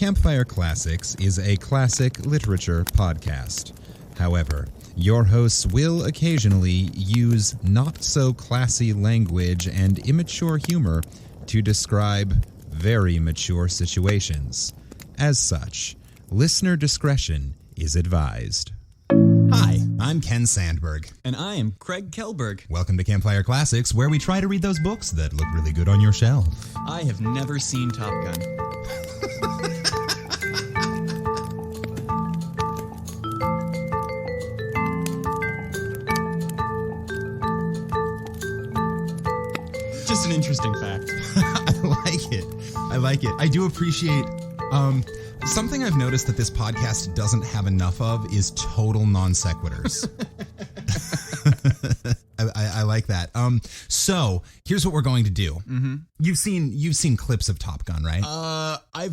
Campfire Classics is a classic literature podcast. However, your hosts will occasionally use not-so-classy language and immature humor to describe very mature situations. As such, listener discretion is advised. Hi, I'm Ken Sandberg. And I am Craig Kelberg. Welcome to Campfire Classics, where we try to read those books that look really good on your shelf. I have never seen Top Gun. Just an interesting fact. I like it. I do appreciate... something I've noticed that this podcast doesn't have enough of is total non sequiturs. I like that. So here's what we're going to do. Mm-hmm. You've seen clips of Top Gun, right? I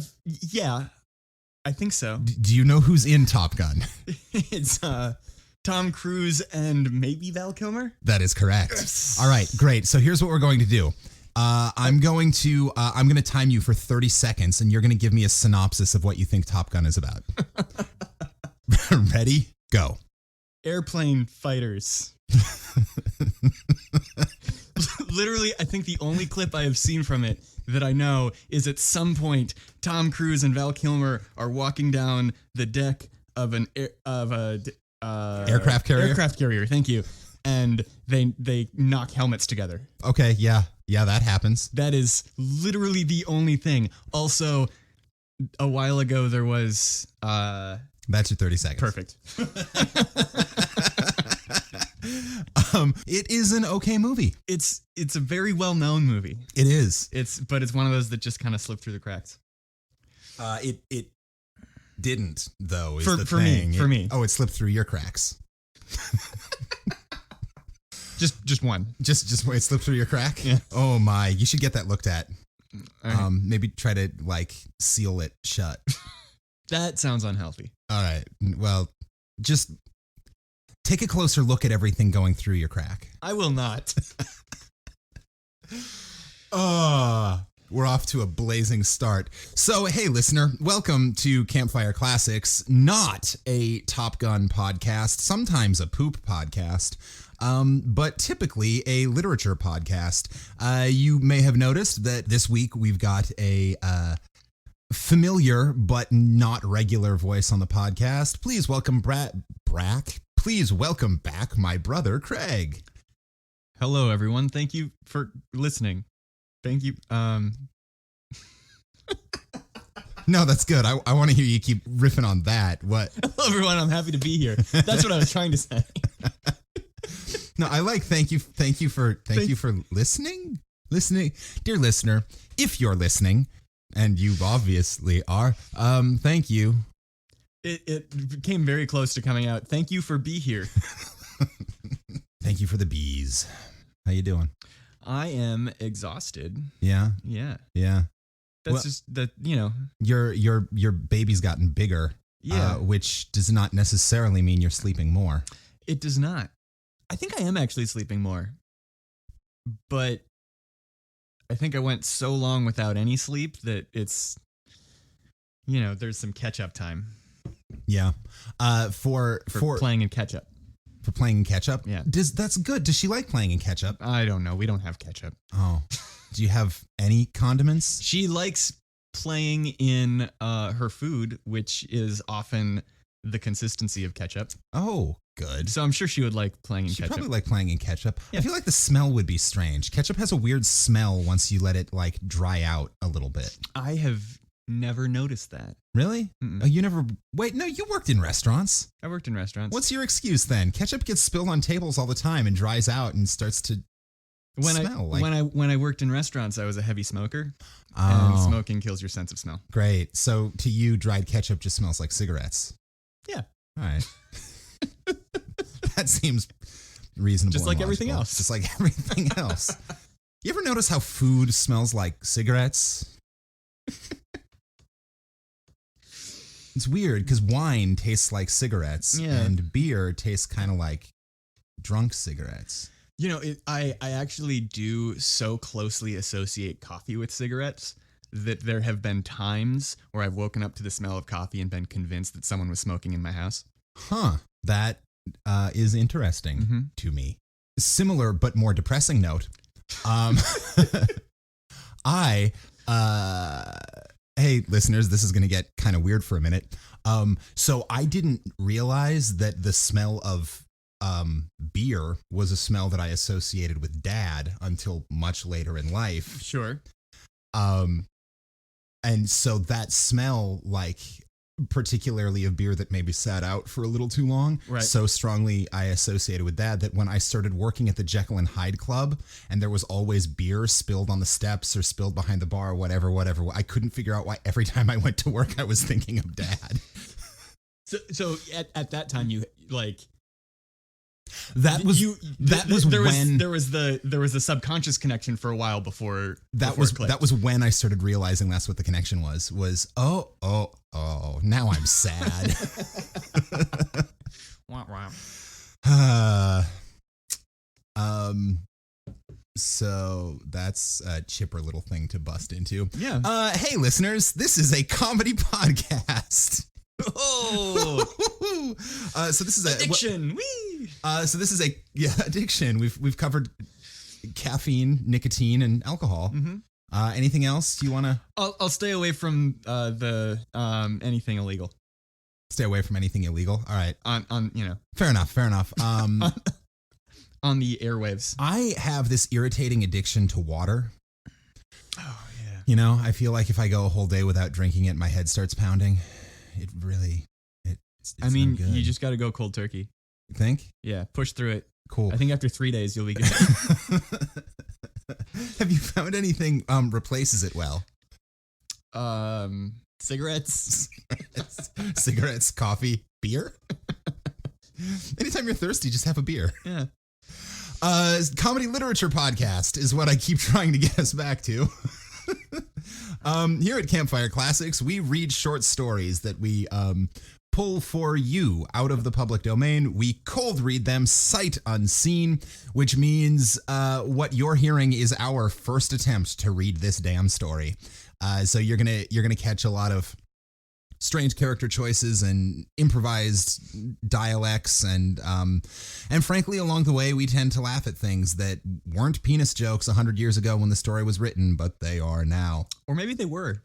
think so. Do you know who's in Top Gun? It's Tom Cruise and maybe Val Kilmer. That is correct. Yes. All right, great. So here's what we're going to do. I'm going to time you for 30 seconds, and you're going to give me a synopsis of what you think Top Gun is about. Ready? Go. Airplane fighters. Literally, I think the only clip I have seen from it that I know is at some point Tom Cruise and Val Kilmer are walking down the deck of an aircraft carrier. Aircraft carrier. Thank you. And they knock helmets together. Okay, yeah, that happens. That is literally the only thing. Also, a while ago there was That's your 30 seconds. Perfect. It is an okay movie. It's a very well-known movie. It is. But it's one of those that just kind of slipped through the cracks. It didn't though. Is for the thing. For me. Oh, it slipped through your cracks. Just one. Just it slipped through your crack? Yeah. Oh my, you should get that looked at. Right. Maybe try to seal it shut. That sounds unhealthy. All right. Well, just take a closer look at everything going through your crack. I will not. We're off to a blazing start. So, hey, listener, welcome to Campfire Classics, not a Top Gun podcast, sometimes a poop podcast, but typically a literature podcast. You may have noticed that this week we've got a familiar but not regular voice on the podcast. Please welcome Brack. Please welcome back my brother, Craig. Hello, everyone. Thank you for listening. Thank you. No, that's good. I want to hear you keep riffing on that. What? Hello, everyone. I'm happy to be here. That's what I was trying to say. No, I like thank you for listening. Dear listener, if you're listening, and you obviously are, thank you. It came very close to coming out. Thank you for be here. Thank you for the bees. How you doing? I am exhausted. Yeah. Yeah. Yeah. That's just that, Your baby's gotten bigger. Yeah. Which does not necessarily mean you're sleeping more. It does not. I think I am actually sleeping more. But I think I went so long without any sleep that it's, there's some catch-up time. Yeah. For playing in catch-up. For playing in catch-up? Yeah. That's good. Does she like playing in catch-up? I don't know. We don't have ketchup. Oh. Do you have any condiments? She likes playing in her food, which is often the consistency of ketchup. Oh, good. So I'm sure she would like playing in She'd ketchup. probably like playing in ketchup. Yeah. I feel like the smell would be strange. Ketchup has a weird smell once you let it dry out a little bit. I have never noticed that. Really? Mm-mm. Oh, you never... Wait, no, you worked in restaurants. I worked in restaurants. What's your excuse then? Ketchup gets spilled on tables all the time and dries out and starts to smell. When I worked in restaurants, I was a heavy smoker. Oh. And smoking kills your sense of smell. Great. So to you, dried ketchup just smells like cigarettes. Yeah. All right. That seems reasonable. Just like and everything logical. else. Just like everything else. You ever notice how food smells like cigarettes? It's weird because wine tastes like cigarettes and beer tastes kind of like drunk cigarettes. I actually do so closely associate coffee with cigarettes that there have been times where I've woken up to the smell of coffee and been convinced that someone was smoking in my house. Huh. That is interesting to me. Similar but more depressing note. Hey listeners, this is going to get kind of weird for a minute. So I didn't realize that the smell of beer was a smell that I associated with Dad until much later in life. Sure. And so that smell, like particularly of beer that maybe sat out for a little too long, right, so strongly I associated with Dad that when I started working at the Jekyll and Hyde Club and there was always beer spilled on the steps or spilled behind the bar or whatever, I couldn't figure out why every time I went to work I was thinking of Dad. So at that time you like there was the subconscious connection for a while before that was when I started realizing that's what the connection was oh now I'm sad. So that's a chipper little thing to bust into. Yeah. Hey listeners, this is a comedy podcast. Oh. So this is addiction. Whee! So this is addiction. We've covered caffeine, nicotine, and alcohol. Anything else you want to? I'll stay away from the anything illegal. Stay away from anything illegal. All right. On Fair enough. On the airwaves. I have this irritating addiction to water. Oh yeah. You know, I feel like if I go a whole day without drinking it, my head starts pounding. It really. It's I mean, not good. you just got to go cold turkey. You think? Yeah, push through it. Cool. I think after 3 days you'll be good. Have you found anything replaces it well? Cigarettes, coffee, beer. Anytime you're thirsty, just have a beer. Yeah. Comedy literature podcast is what I keep trying to get us back to. Here at Campfire Classics, we read short stories that we pull for you out of the public domain. We cold read them sight unseen, which means what you're hearing is our first attempt to read this damn story. So you're gonna catch a lot of strange character choices and improvised dialects, and frankly, along the way, we tend to laugh at things that weren't penis jokes 100 years ago when the story was written, but they are now. Or maybe they were.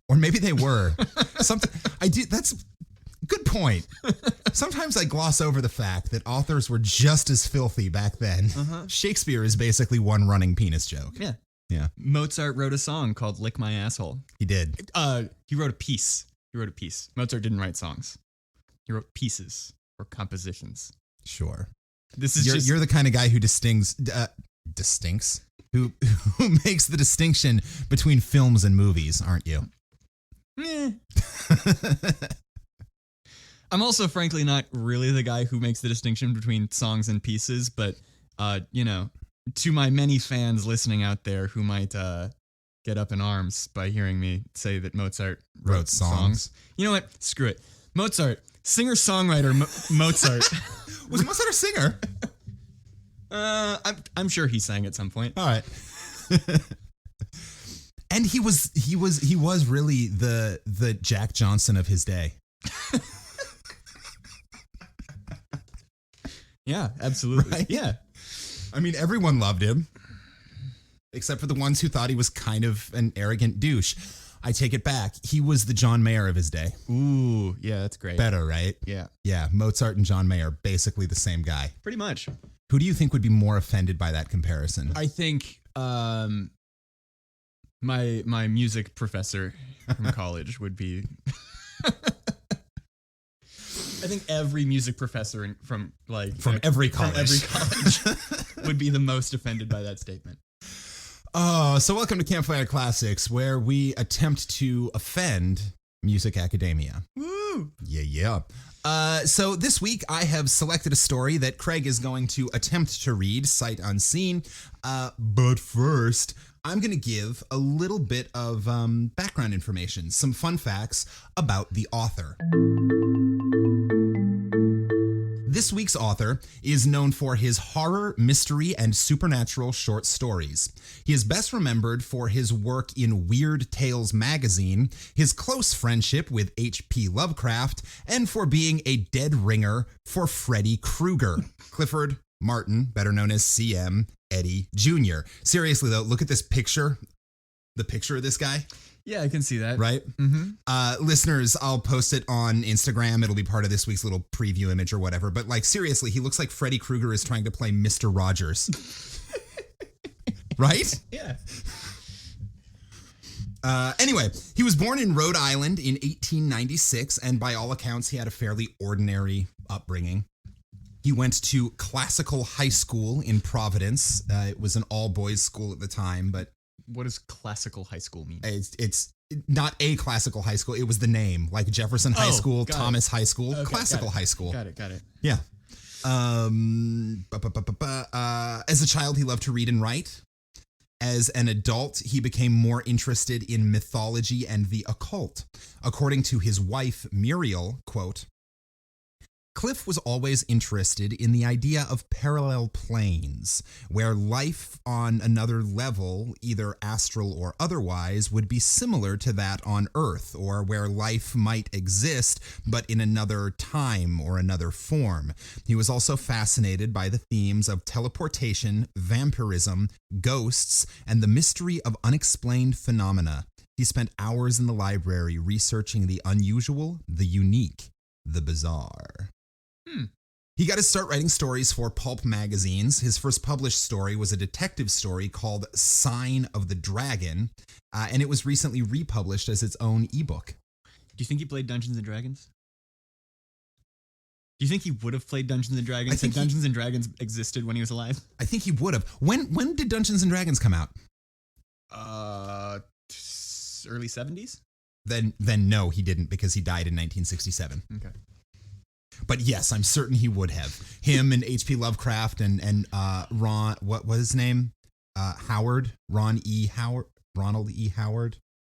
Something I do. That's a good point. Sometimes I gloss over the fact that authors were just as filthy back then. Shakespeare is basically one running penis joke. Yeah. Mozart wrote a song called "Lick My Asshole." He did. He wrote a piece. Mozart didn't write songs. He wrote pieces or compositions. Sure. This is you're the kind of guy who who makes the distinction between films and movies, aren't you? I'm also frankly not really the guy who makes the distinction between songs and pieces, but to my many fans listening out there who might get up in arms by hearing me say that Mozart wrote songs. You know what? Screw it. Mozart, singer-songwriter Mozart. Was Mozart a singer? I'm sure he sang at some point. All right. And he was really the Jack Johnson of his day. Yeah, absolutely. Right? Yeah. I mean, everyone loved him, except for the ones who thought he was kind of an arrogant douche. I take it back. He was the John Mayer of his day. Ooh, yeah, that's great. Better, right? Yeah. Yeah, Mozart and John Mayer, basically the same guy. Pretty much. Who do you think would be more offended by that comparison? I think my music professor from college would be... I think every music professor from every college would be the most offended by that statement. Oh, so welcome to Campfire Classics, where we attempt to offend music academia. Woo! Yeah. So this week I have selected a story that Craig is going to attempt to read sight unseen. But first, I'm going to give a little bit of background information, some fun facts about the author. This week's author is known for his horror, mystery, and supernatural short stories. He is best remembered for his work in Weird Tales magazine, his close friendship with H.P. Lovecraft, and for being a dead ringer for Freddy Krueger. Clifford Martin, better known as CM Eddy Jr. Seriously, though, look at this picture. The picture of this guy. Yeah, I can see that. Right? Mm-hmm. Listeners, I'll post it on Instagram. It'll be part of this week's little preview image or whatever. But like, seriously, he looks like Freddy Krueger is trying to play Mr. Rogers. Right? Yeah. Anyway, he was born in Rhode Island in 1896, and by all accounts, he had a fairly ordinary upbringing. He went to Classical High School in Providence. It was an all-boys school at the time, but what does classical high school mean? It's not a classical high school. It was the name, like Jefferson High School, Thomas High School, okay, classical high school. Got it. Yeah. As a child, he loved to read and write. As an adult, he became more interested in mythology and the occult. According to his wife, Muriel, quote, Cliff was always interested in the idea of parallel planes, where life on another level, either astral or otherwise, would be similar to that on Earth, or where life might exist, but in another time or another form. He was also fascinated by the themes of teleportation, vampirism, ghosts, and the mystery of unexplained phenomena. He spent hours in the library researching the unusual, the unique, the bizarre. He got to start writing stories for pulp magazines. His first published story was a detective story called Sign of the Dragon, and it was recently republished as its own ebook. Do you think he played Dungeons and Dragons? Do you think he would have played Dungeons and Dragons if Dungeons and Dragons existed when he was alive? I think he would have. When did Dungeons and Dragons come out? Early 70s? Then no, he didn't, because he died in 1967. Okay. But yes, I'm certain he would have. Him and H.P. Lovecraft and Ron, what was his name? Howard? Ronald E. Howard?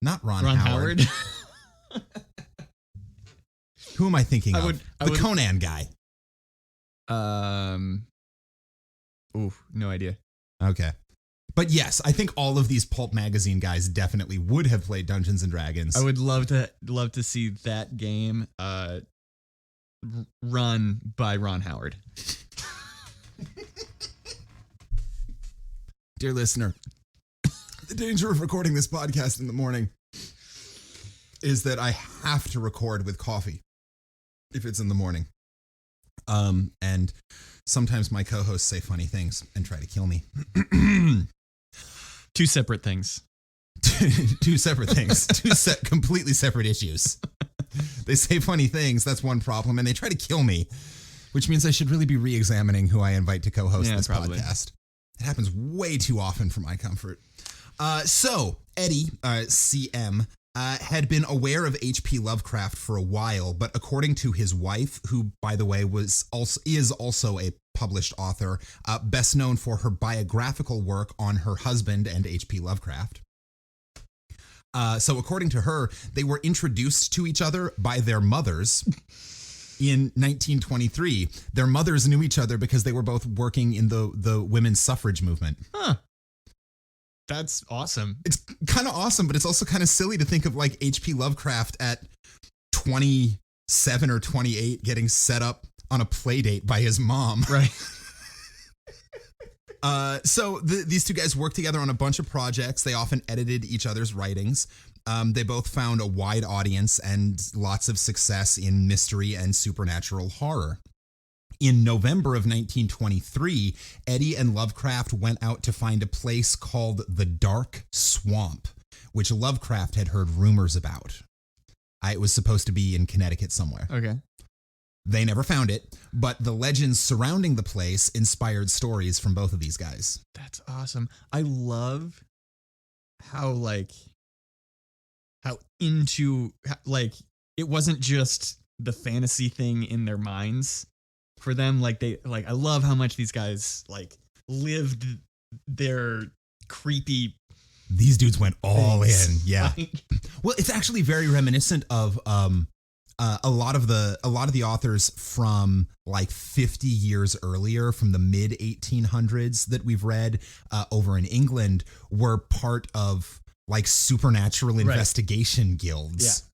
Not Ron Howard. Who am I thinking of? The Conan guy. No idea. Okay. But yes, I think all of these pulp magazine guys definitely would have played Dungeons and Dragons. I would love to see that game run by Ron Howard. Dear listener, the danger of recording this podcast in the morning is that I have to record with coffee if it's in the morning. And sometimes my co-hosts say funny things and try to kill me. Two separate things. Two separate things. Completely separate issues. They say funny things, that's one problem, and they try to kill me, which means I should really be re-examining who I invite to co-host this podcast. It happens way too often for my comfort. So, Eddy, CM, had been aware of H.P. Lovecraft for a while, but according to his wife, who, by the way, is also a published author, best known for her biographical work on her husband and H.P. Lovecraft. So according to her, they were introduced to each other by their mothers in 1923. Their mothers knew each other because they were both working in the women's suffrage movement. Huh. That's awesome. It's kind of awesome, but it's also kind of silly to think of like H.P. Lovecraft at 27 or 28 getting set up on a play date by his mom. Right. So these two guys worked together on a bunch of projects. They often edited each other's writings. They both found a wide audience and lots of success in mystery and supernatural horror. In November of 1923, Eddy and Lovecraft went out to find a place called the Dark Swamp, which Lovecraft had heard rumors about. It was supposed to be in Connecticut somewhere. Okay. They never found it, but the legends surrounding the place inspired stories from both of these guys. That's awesome. I love how it wasn't just the fantasy thing in their minds for them. I love how much these guys lived their creepy. These dudes went all things. in. Yeah. Well, it's actually very reminiscent of A lot of the authors from like 50 years earlier, from the mid 1800s that we've read over in England, were part of like supernatural investigation guilds.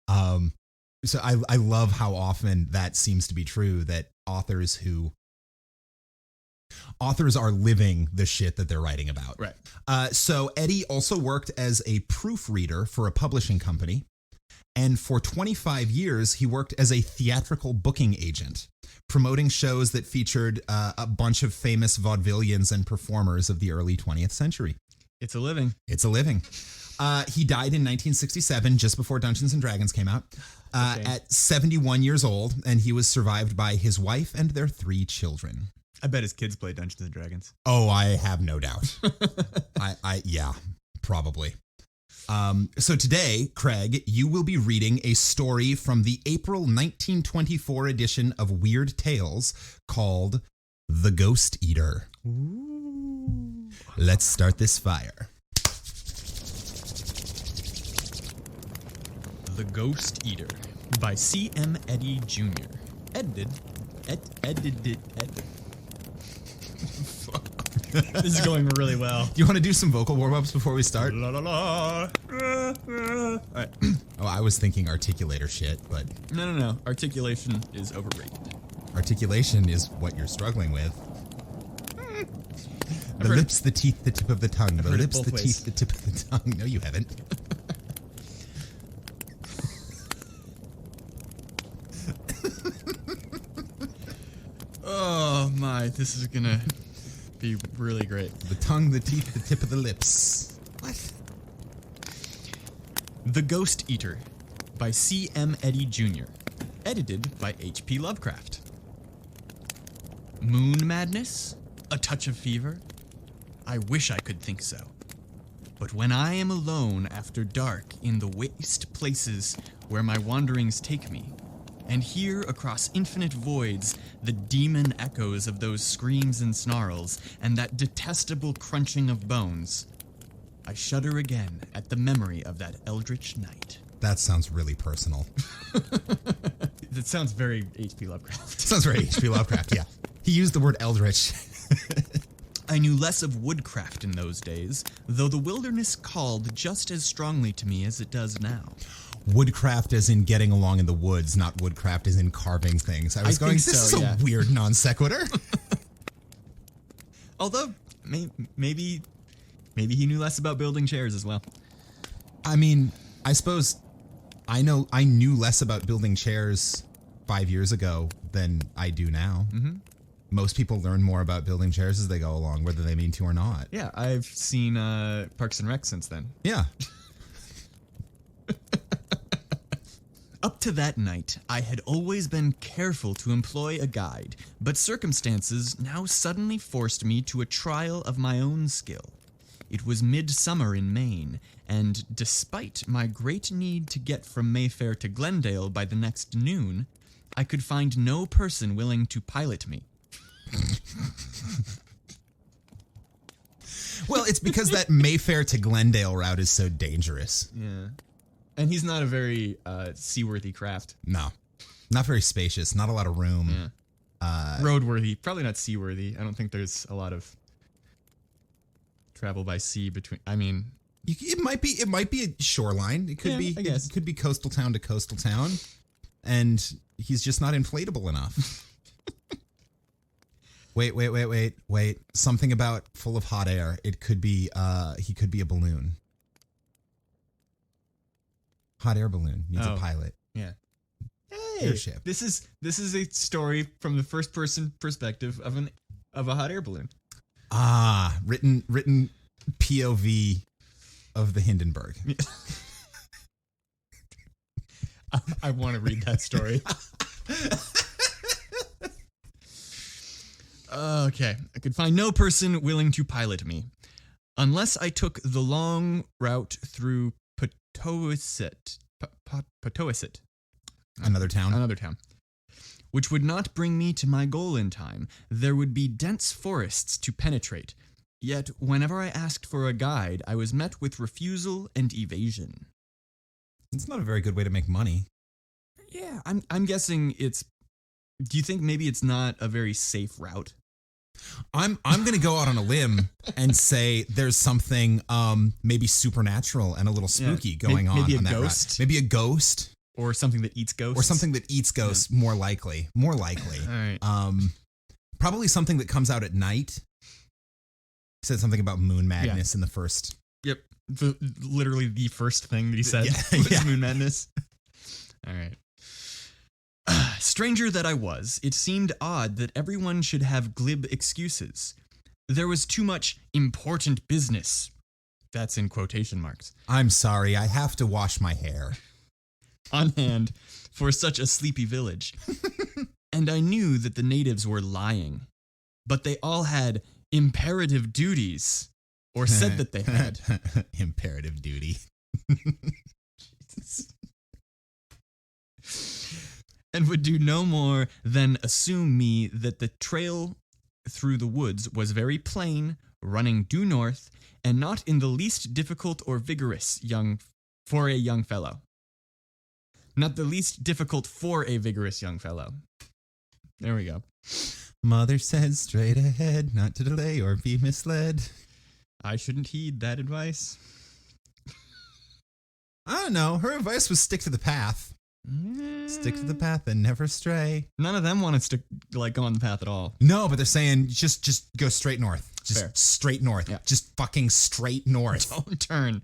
Yeah. So I love how often that seems to be true, that authors are living the shit that they're writing about. Right. So Eddy also worked as a proofreader for a publishing company. And for 25 years, he worked as a theatrical booking agent, promoting shows that featured a bunch of famous vaudevillians and performers of the early 20th century. It's a living. It's a living. He died in 1967, just before Dungeons & Dragons came out, at 71 years old, and he was survived by his wife and their 3 children. I bet his kids play Dungeons & Dragons. Oh, I have no doubt. Yeah, probably. So today, Craig, you will be reading a story from the April 1924 edition of Weird Tales called The Ghost Eater. Ooh. Let's start this fire. The Ghost Eater by C.M. Eddy Jr. Edited. This is going really well. Do you want to do some vocal warm-ups before we start? La la la. All right. Oh, I was thinking articulator shit, but... No. Articulation is overrated. Articulation is what you're struggling with. The lips, the teeth, the tip of the tongue. The lips, the teeth, the tip of the tongue. No, you haven't. Oh my, this is gonna be really great. The tongue, the teeth, the tip of the lips. What? The Ghost Eater by C.M. Eddy Jr. Edited by H.P. Lovecraft. Moon madness? A touch of fever? I wish I could think so. But when I am alone after dark in the waste places where my wanderings take me, and hear across infinite voids the demon echoes of those screams and snarls, and that detestable crunching of bones, I shudder again at the memory of that eldritch night. That sounds really personal. That sounds very H.P. Lovecraft. Sounds very H.P. Lovecraft, yeah. He used the word eldritch. I knew less of woodcraft in those days, though the wilderness called just as strongly to me as it does now. Woodcraft as in getting along in the woods, not woodcraft as in carving things. I was going, this is a weird non sequitur. Although, maybe he knew less about building chairs as well. I mean, I suppose I knew less about building chairs 5 years ago than I do now. Mm-hmm. Most people learn more about building chairs as they go along, whether they mean to or not. Yeah, I've seen Parks and Rec since then. Yeah. Up to that night, I had always been careful to employ a guide, but circumstances now suddenly forced me to a trial of my own skill. It was midsummer in Maine, and despite my great need to get from Mayfair to Glendale by the next noon, I could find no person willing to pilot me. Well, it's because that Mayfair to Glendale route is so dangerous. Yeah. And he's not a very seaworthy craft. No. Not very spacious. Not a lot of room. Yeah. Roadworthy. Probably not seaworthy. I don't think there's a lot of travel by sea between... I mean... It might be a shoreline. It could be... I guess. It could be coastal town to coastal town. And he's just not inflatable enough. Wait. Something about full of hot air. It could be... he could be a balloon. Hot air balloon needs a pilot. Yeah. Hey, airship. This is a story from the first person perspective of a hot air balloon. Ah, written POV of the Hindenburg. I want to read that story. Okay. I could find no person willing to pilot me, unless I took the long route through Potowasit. Another town. Which would not bring me to my goal in time. There would be dense forests to penetrate. Yet, whenever I asked for a guide, I was met with refusal and evasion. It's not a very good way to make money. Yeah, I'm guessing it's. Do you think maybe it's not a very safe route? I'm going to go out on a limb and say there's something maybe supernatural and a little spooky going on. Maybe a on that ghost? route. Maybe a ghost. Or something that eats ghosts? Or something that eats ghosts, more likely. More likely. All right. Probably something that comes out at night. He said something about moon madness in the first. Yep. Literally the first thing that he said Yeah, was yeah. moon madness. All right. Stranger that I was, it seemed odd that everyone should have glib excuses. There was too much important business. That's in quotation marks. I'm sorry, I have to wash my hair. On hand for such a sleepy village. And I knew that the natives were lying. But they all had imperative duties. Or said that they had. Imperative duty. And would do no more than assume me that the trail through the woods was very plain, running due north, and not in the least difficult or vigorous for a young fellow. Not the least difficult for a vigorous young fellow. There we go. Mother said straight ahead, not to delay or be misled. I shouldn't heed that advice. I don't know. Her advice was stick to the path. Stick to the path and never stray. None of them want us to go on the path at all. No, but they're saying just go straight north. Just Fair. straight north. Yeah. Just fucking straight north. Don't turn.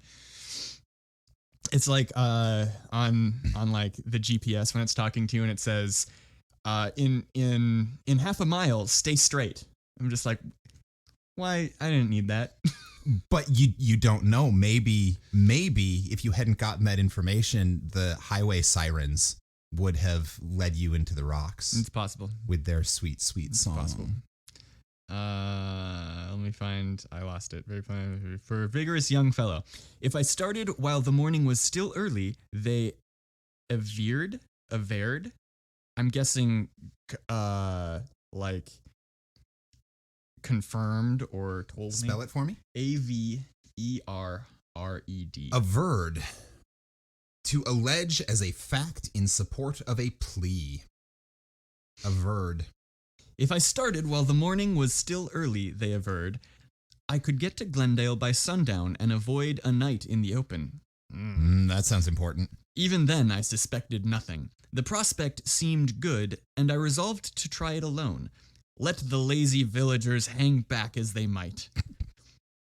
It's like on like the GPS when it's talking to you and it says in half a mile stay straight. I'm just like, why? I didn't need that. But you don't know. Maybe if you hadn't gotten that information, the highway sirens would have led you into the rocks It's possible. with their sweet, sweet It's song. possible. Let me find. I lost it. Very fine. For a vigorous young fellow. If I started while the morning was still early, they averred. I'm guessing, like confirmed or told me. Spell it for me. Averred. Averred. To allege as a fact in support of a plea. Averred. If I started while the morning was still early, they averred, I could get to Glendale by sundown and avoid a night in the open. That sounds important. Even then, I suspected nothing. The prospect seemed good, and I resolved to try it alone. Let the lazy villagers hang back as they might.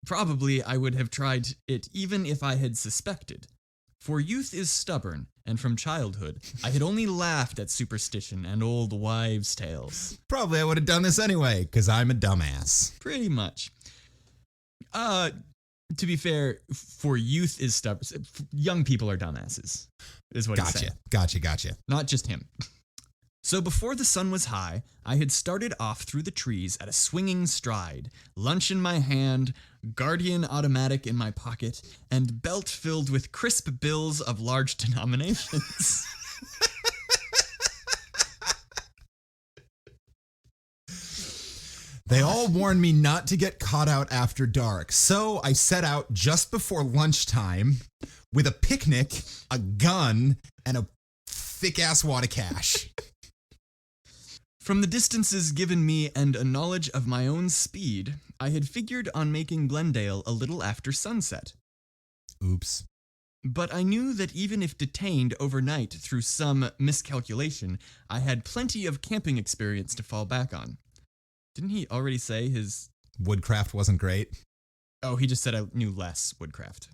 Probably I would have tried it even if I had suspected. For youth is stubborn, and from childhood, I had only laughed at superstition and old wives' tales. Probably I would have done this anyway, because I'm a dumbass. Pretty much. To be fair, for youth is stubborn. Young people are dumbasses, is what he's saying. Gotcha. Not just him. So before the sun was high, I had started off through the trees at a swinging stride, lunch in my hand, Guardian automatic in my pocket, and belt filled with crisp bills of large denominations. They all warned me not to get caught out after dark, so I set out just before lunchtime with a picnic, a gun, and a thick-ass wad of cash. From the distances given me and a knowledge of my own speed, I had figured on making Glendale a little after sunset. Oops. But I knew that even if detained overnight through some miscalculation, I had plenty of camping experience to fall back on. Didn't he already say his... Woodcraft wasn't great. Oh, he just said I knew less woodcraft.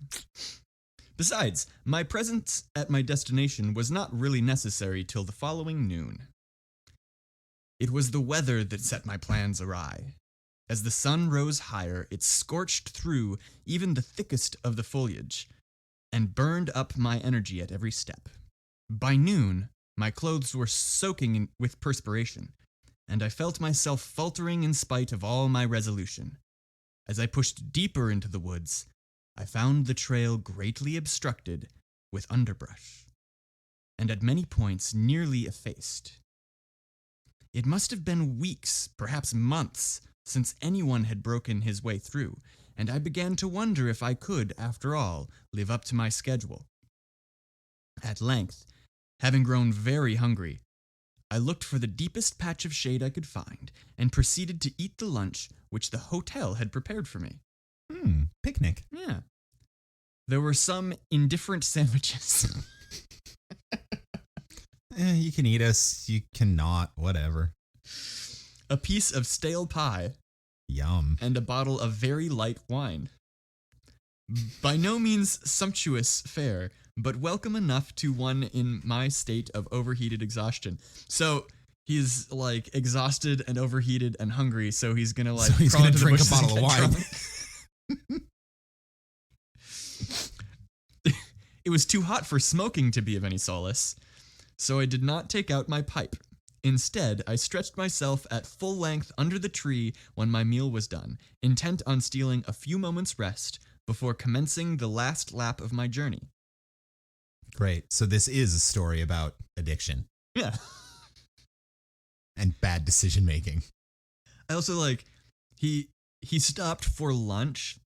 Besides, my presence at my destination was not really necessary till the following noon. It was the weather that set my plans awry. As the sun rose higher, it scorched through even the thickest of the foliage and burned up my energy at every step. By noon, my clothes were soaking with perspiration, and I felt myself faltering in spite of all my resolution. As I pushed deeper into the woods, I found the trail greatly obstructed with underbrush, and at many points nearly effaced. It must have been weeks, perhaps months, since anyone had broken his way through, and I began to wonder if I could, after all, live up to my schedule. At length, Having grown very hungry, I looked for the deepest patch of shade I could find and proceeded to eat the lunch which the hotel had prepared for me. Picnic. Yeah. There were some indifferent sandwiches. You can eat us, you cannot, whatever. A piece of stale pie. Yum. And a bottle of very light wine. By no means sumptuous fare, but welcome enough to one in my state of overheated exhaustion. So he's like exhausted and overheated and hungry, so he's gonna like drink a bottle of wine. It was too hot for smoking to be of any solace, so I did not take out my pipe. Instead, I stretched myself at full length under the tree when my meal was done, intent on stealing a few moments' rest before commencing the last lap of my journey. Great. So this is a story about addiction. Yeah. And bad decision making. I also like he stopped for lunch.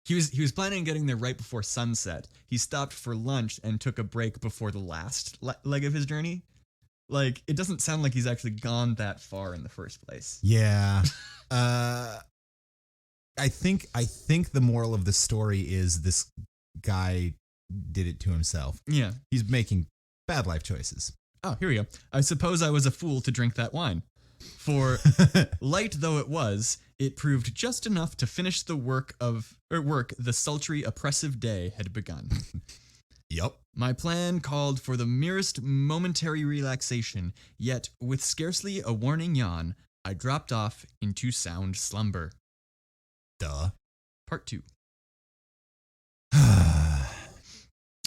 He was planning on getting there right before sunset. He stopped for lunch and took a break before the last leg of his journey. Like, it doesn't sound like he's actually gone that far in the first place. Yeah. I think the moral of the story is this guy did it to himself. Yeah. He's making bad life choices. Oh, here we go. I suppose I was a fool to drink that wine. For light though it was, it proved just enough to finish the work the sultry, oppressive day had begun. Yep. My plan called for the merest momentary relaxation, yet with scarcely a warning yawn, I dropped off into sound slumber. Duh. Part 2.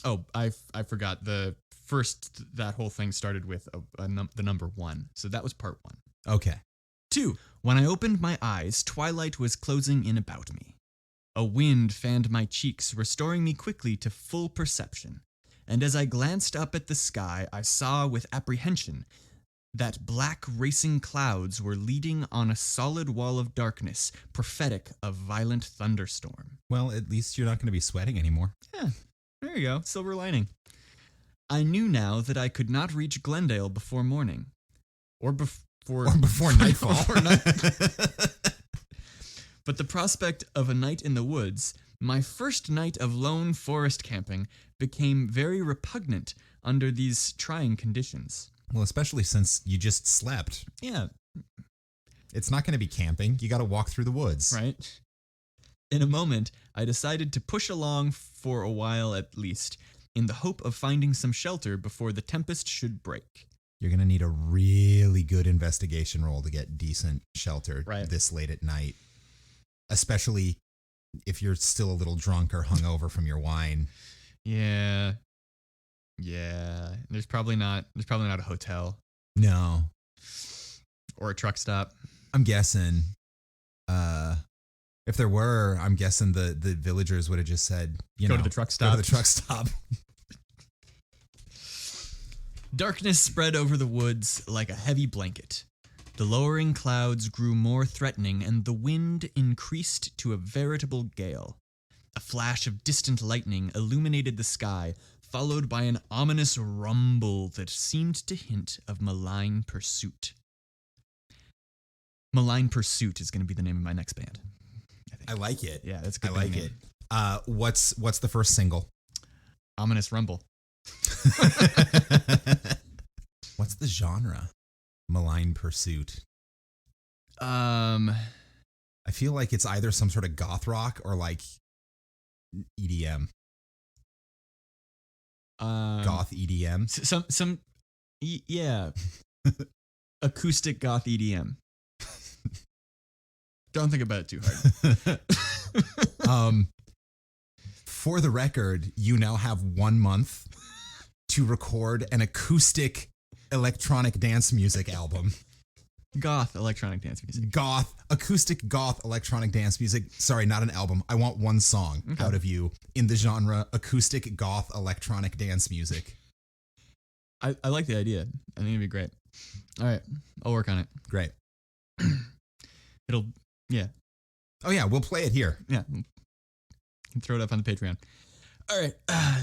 Oh, I forgot. That whole thing started with the number 1. So that was part 1. Okay. 2. When I opened my eyes, twilight was closing in about me. A wind fanned my cheeks, restoring me quickly to full perception. And as I glanced up at the sky, I saw with apprehension that black racing clouds were leading on a solid wall of darkness, prophetic of violent thunderstorm. Well, at least you're not going to be sweating anymore. Yeah, there you go. Silver lining. I knew now that I could not reach Glendale before morning. Or before nightfall. But the prospect of a night in the woods, my first night of lone forest camping, became very repugnant under these trying conditions. Well, especially since you just slept. Yeah. It's not going to be camping. You got to walk through the woods. Right. In a moment, I decided to push along for a while at least, in the hope of finding some shelter before the tempest should break. You're going to need a really good investigation roll to get decent shelter this late at night. Especially if you're still a little drunk or hungover from your wine. Yeah. Yeah. There's probably not a hotel. No. Or a truck stop. I'm guessing. If there were, I'm guessing the villagers would have just said, Go to the truck stop. Go to the truck stop. Darkness spread over the woods like a heavy blanket. The lowering clouds grew more threatening, and the wind increased to a veritable gale. A flash of distant lightning illuminated the sky, followed by an ominous rumble that seemed to hint of malign pursuit. Malign Pursuit is going to be the name of my next band. I like it. Yeah, that's a good. I like name. it. What's the first single? Ominous Rumble. What's the genre? Malign Pursuit. I feel like it's either some sort of goth rock or like EDM. Goth EDM. Yeah. Acoustic goth EDM. Don't think about it too hard. For the record, you now have 1 month to record an acoustic electronic dance music album. Goth electronic dance music. Acoustic goth electronic dance music. Sorry, not an album. I want one song out of you in the genre acoustic goth electronic dance music. I like the idea. I think it'd be great. All right, I'll work on it. Great. Yeah. Oh yeah, we'll play it here. Yeah. Can throw it up on the Patreon. All right.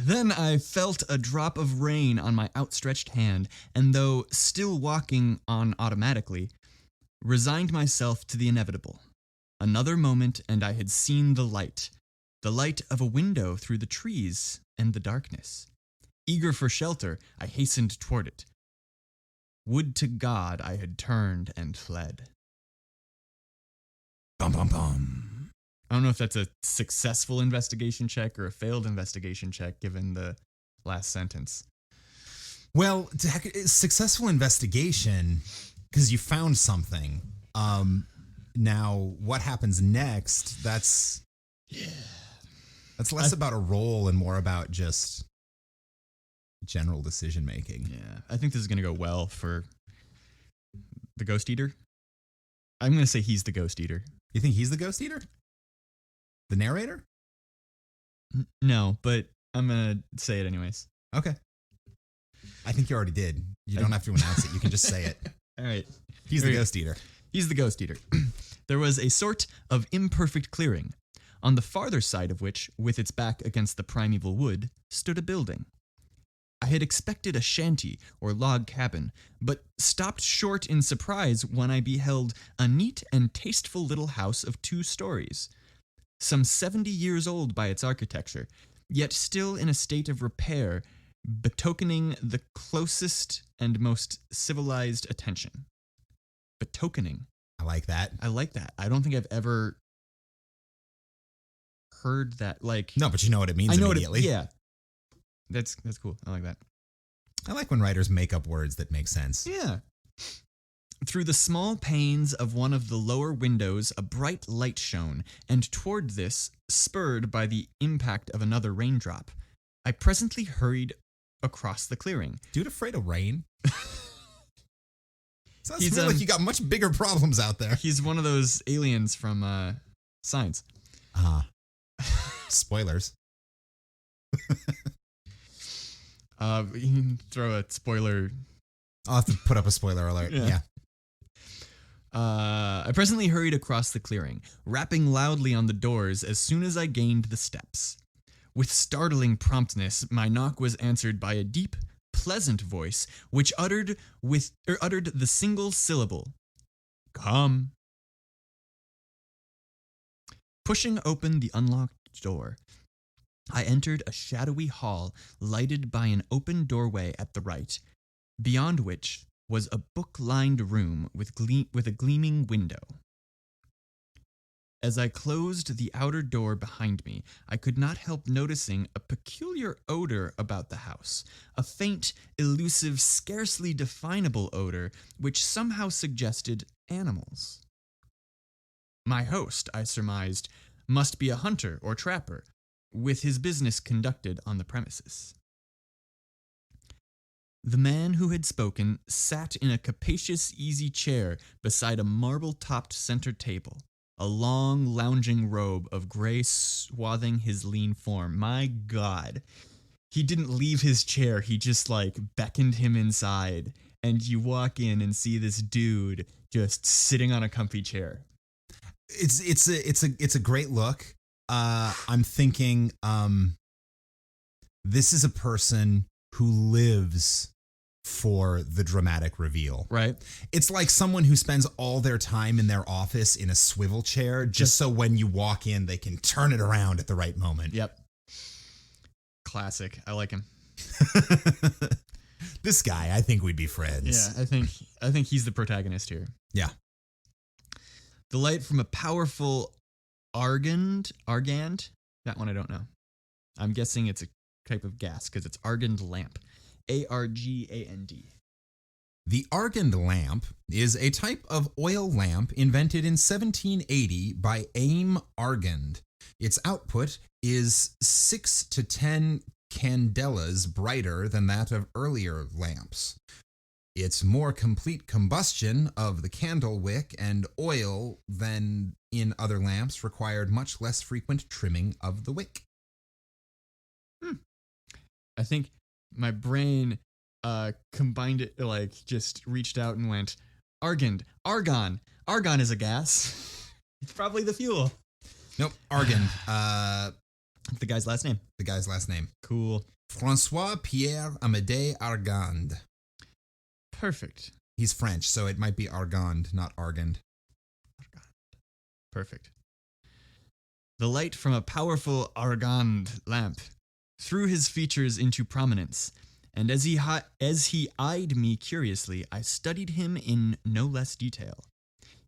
Then I felt a drop of rain on my outstretched hand, and though still walking on automatically, resigned myself to the inevitable. Another moment, and I had seen the light of a window through the trees and the darkness. Eager for shelter, I hastened toward it. Would to God I had turned and fled. Bum, bum, bum. I don't know if that's a successful investigation check or a failed investigation check, given the last sentence. Well, successful investigation, because you found something. Now, what happens next, that's less about a role and more about just general decision making. Yeah, I think this is going to go well for the Ghost Eater. I'm going to say he's the Ghost Eater. You think he's the Ghost Eater? The narrator? No, but I'm going to say it anyways. Okay. I think you already did. You don't have to announce it. You can just say it. All right. He's the Ghost Eater. He's the Ghost Eater. There was a sort of imperfect clearing, on the farther side of which, with its back against the primeval wood, stood a building. I had expected a shanty or log cabin, but stopped short in surprise when I beheld a neat and tasteful little house of 2 stories. Some 70 years old by its architecture, yet still in a state of repair, betokening the closest and most civilized attention. Betokening. I like that. I like that. I don't think I've ever heard that. No, but you know what it means immediately. Yeah. That's cool. I like that. I like when writers make up words that make sense. Yeah. Through the small panes of one of the lower windows, a bright light shone, and toward this, spurred by the impact of another raindrop, I presently hurried across the clearing. Dude afraid of rain? Sounds to me like you got much bigger problems out there. He's one of those aliens from Signs. Spoilers. You can throw a spoiler. I'll have to put up a spoiler alert. Yeah. I presently hurried across the clearing, rapping loudly on the doors as soon as I gained the steps. With startling promptness, my knock was answered by a deep, pleasant voice, which uttered the single syllable, "Come." Pushing open the unlocked door, I entered a shadowy hall lighted by an open doorway at the right, beyond which was a book-lined room with a gleaming window. As I closed the outer door behind me, I could not help noticing a peculiar odor about the house, a faint, elusive, scarcely definable odor which somehow suggested animals. My host, I surmised, must be a hunter or trapper, with his business conducted on the premises. The man who had spoken sat in a capacious easy chair beside a marble-topped center table, a long lounging robe of gray swathing his lean form. My God. He didn't leave his chair, he just beckoned him inside, and you walk in and see this dude just sitting on a comfy chair. It's a great look. I'm thinking this is a person who lives for the dramatic reveal. Right. It's like someone who spends all their time in their office in a swivel chair just so when you walk in, they can turn it around at the right moment. Yep. Classic. I like him. This guy, I think we'd be friends. Yeah, I think he's the protagonist here. Yeah. The light from a powerful Argand, that one I don't know. I'm guessing it's a type of gas because it's Argand Lamp. Argand. The Argand Lamp is a type of oil lamp invented in 1780 by Aim Argand. Its output is 6 to 10 candelas brighter than that of earlier lamps. Its more complete combustion of the candle wick and oil than in other lamps required much less frequent trimming of the wick. I think my brain combined it, just reached out and went, Argand, Argon. Argon is a gas. It's probably the fuel. Nope, Argand. The guy's last name. The guy's last name. Cool. François Pierre Amédée Argand. Perfect. He's French, so it might be Argand, not Argand. Perfect. The light from a powerful Argand lamp threw his features into prominence, and as he eyed me curiously, I studied him in no less detail.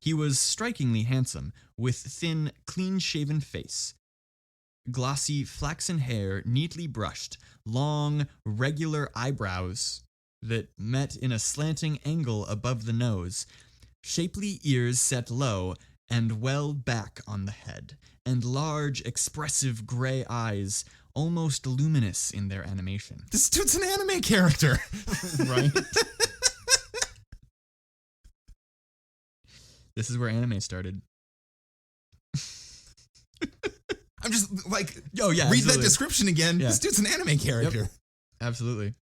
He was strikingly handsome, with thin, clean-shaven face, glossy flaxen hair neatly brushed, long, regular eyebrows that met in a slanting angle above the nose, shapely ears set low and well back on the head, and large, expressive gray eyes, almost luminous in their animation. This dude's an anime character. Right? This is where anime started. I'm just like, oh yeah, read absolutely. that description again. Yeah. This dude's an anime character. Yep. Absolutely.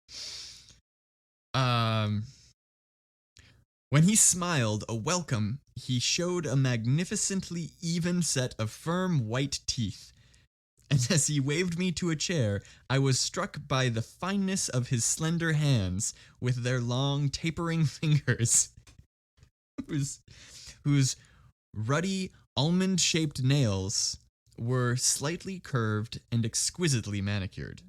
When he smiled a welcome, he showed a magnificently even set of firm white teeth. And as he waved me to a chair, I was struck by the fineness of his slender hands with their long, tapering fingers, whose ruddy, almond-shaped nails were slightly curved and exquisitely manicured.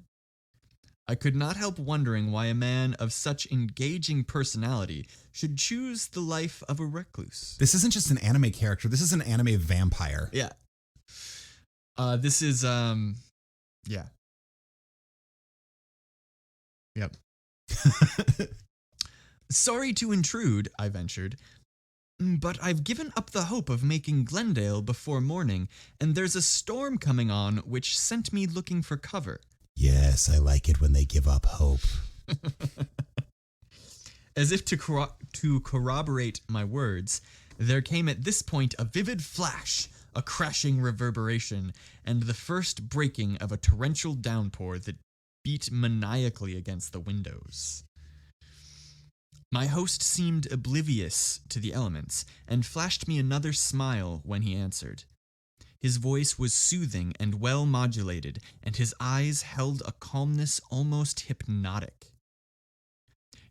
I could not help wondering why a man of such engaging personality should choose the life of a recluse. This isn't just an anime character. This is an anime vampire. Yeah. This is, yeah. Yep. Sorry to intrude, I ventured, but I've given up the hope of making Glendale before morning, and there's a storm coming on which sent me looking for cover. Yes, I like it when they give up hope. As if to corroborate my words, there came at this point a vivid flash, a crashing reverberation, and the first breaking of a torrential downpour that beat maniacally against the windows. My host seemed oblivious to the elements, and flashed me another smile when he answered. His voice was soothing and well modulated, and his eyes held a calmness almost hypnotic.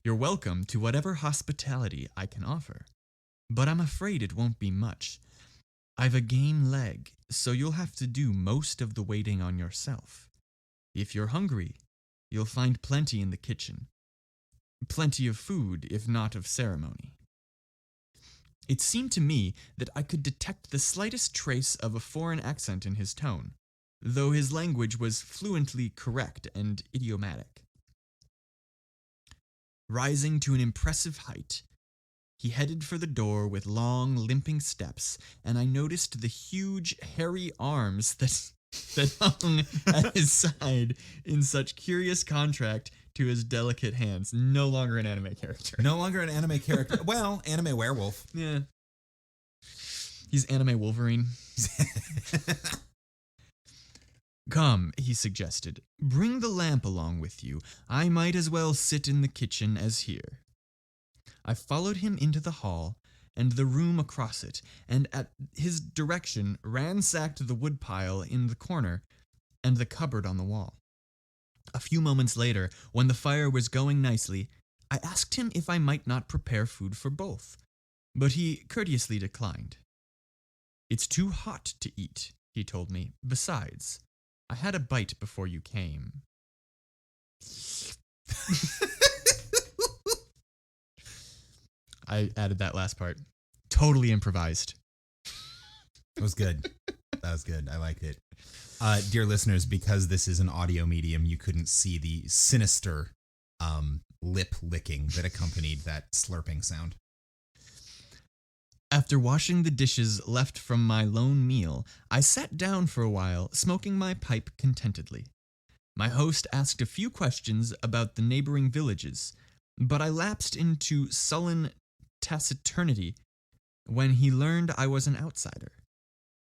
You're welcome to whatever hospitality I can offer, but I'm afraid it won't be much. I've a game leg, so you'll have to do most of the waiting on yourself. If you're hungry, you'll find plenty in the kitchen. Plenty of food, if not of ceremony. It seemed to me that I could detect the slightest trace of a foreign accent in his tone, though his language was fluently correct and idiomatic. Rising to an impressive height, he headed for the door with long, limping steps, and I noticed the huge, hairy arms that hung at his side in such curious contrast to his delicate hands. No longer an anime character. No longer an anime character. Well, anime werewolf. Yeah. He's anime Wolverine. Come, he suggested. Bring the lamp along with you. I might as well sit in the kitchen as here. I followed him into the hall and the room across it, and at his direction ransacked the woodpile in the corner and the cupboard on the wall. A few moments later, when the fire was going nicely, I asked him if I might not prepare food for both, but he courteously declined. It's too hot to eat, he told me. Besides, I had a bite before you came. I added that last part. Totally improvised. That was good. That was good. I liked it. Dear listeners, because this is an audio medium, you couldn't see the sinister lip licking that accompanied that slurping sound. After washing the dishes left from my lone meal, I sat down for a while, smoking my pipe contentedly. My host asked a few questions about the neighboring villages, but I lapsed into sullen taciturnity when he learned I was an outsider.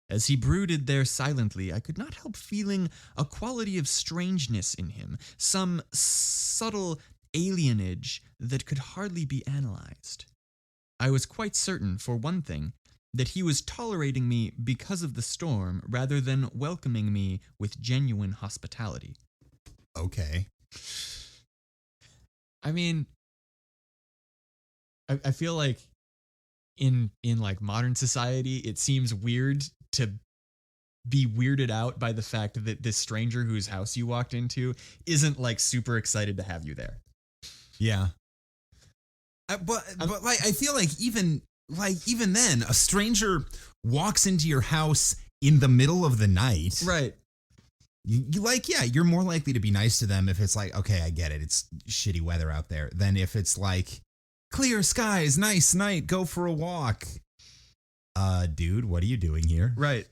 As he brooded there silently, I could not help feeling a quality of strangeness in him, some subtle alienage that could hardly be analyzed. I was quite certain, for one thing, that he was tolerating me because of the storm rather than welcoming me with genuine hospitality. Okay. I mean, I feel like in like modern society, it seems weird to be weirded out by the fact that this stranger whose house you walked into isn't like super excited to have you there. Yeah. But like I feel like even then a stranger walks into your house in the middle of the night. Right. You like, yeah, you're more likely to be nice to them if it's like, okay, I get it, it's shitty weather out there, than if it's like, clear skies, nice night, go for a walk. Dude, what are you doing here? Right.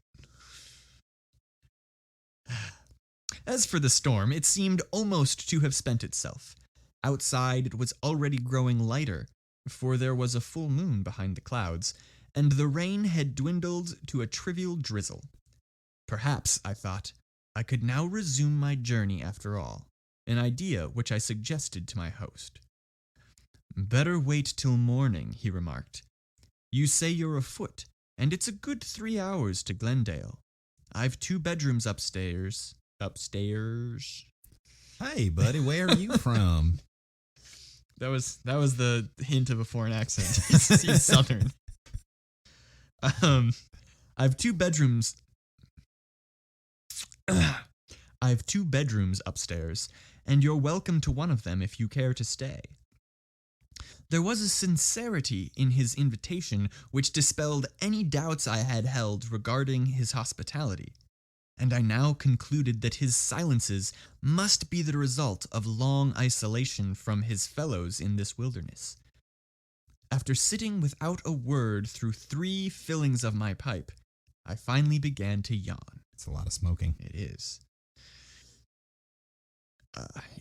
As for the storm, it seemed almost to have spent itself. Outside, it was already growing lighter, for there was a full moon behind the clouds, and the rain had dwindled to a trivial drizzle. Perhaps, I thought, I could now resume my journey after all, an idea which I suggested to my host. Better wait till morning, he remarked. You say you're afoot, and it's a good 3 hours to Glendale. I've 2 bedrooms upstairs. Upstairs? Hey, buddy, where are you from? That was the hint of a foreign accent. He's Southern. I've 2 bedrooms. I have 2 bedrooms upstairs, and you're welcome to one of them if you care to stay. There was a sincerity in his invitation which dispelled any doubts I had held regarding his hospitality, and I now concluded that his silences must be the result of long isolation from his fellows in this wilderness. After sitting without a word through 3 fillings of my pipe, I finally began to yawn. It's a lot of smoking. It is.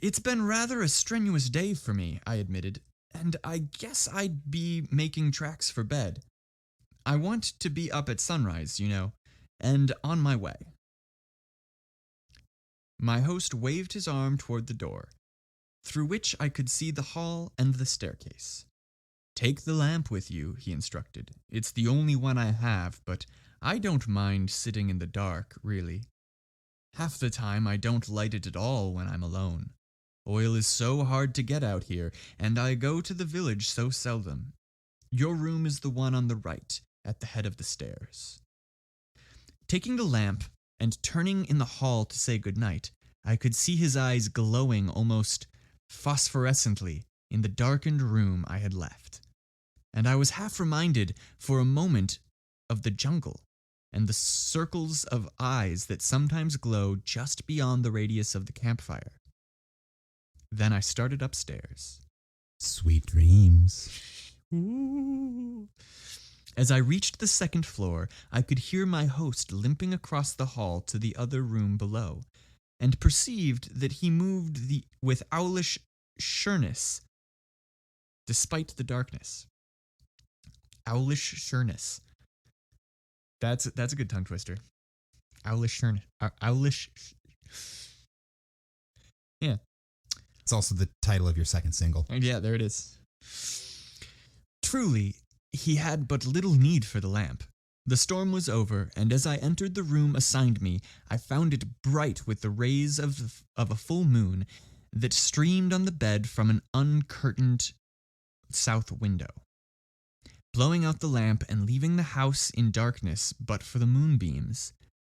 It's been rather a strenuous day for me, I admitted, and I guess I'd be making tracks for bed. I want to be up at sunrise, you know, and on my way. My host waved his arm toward the door, through which I could see the hall and the staircase. Take the lamp with you, he instructed. It's the only one I have, but I don't mind sitting in the dark, really. Half the time I don't light it at all when I'm alone. Oil is so hard to get out here, and I go to the village so seldom. Your room is the one on the right, at the head of the stairs. Taking the lamp and turning in the hall to say good night, I could see his eyes glowing almost phosphorescently in the darkened room I had left. And I was half reminded for a moment of the jungle and the circles of eyes that sometimes glow just beyond the radius of the campfire. Then I started upstairs. Sweet dreams. Ooh. As I reached the 2nd floor, I could hear my host limping across the hall to the other room below, and perceived that he moved with owlish sureness despite the darkness. Owlish sureness. That's a good tongue twister. Owlish sureness. Owlish. Yeah. It's also the title of your 2nd single. Yeah, there it is. Truly, he had but little need for the lamp. The storm was over, and as I entered the room assigned me, I found it bright with the rays of a full moon that streamed on the bed from an uncurtained south window. Blowing out the lamp and leaving the house in darkness but for the moonbeams,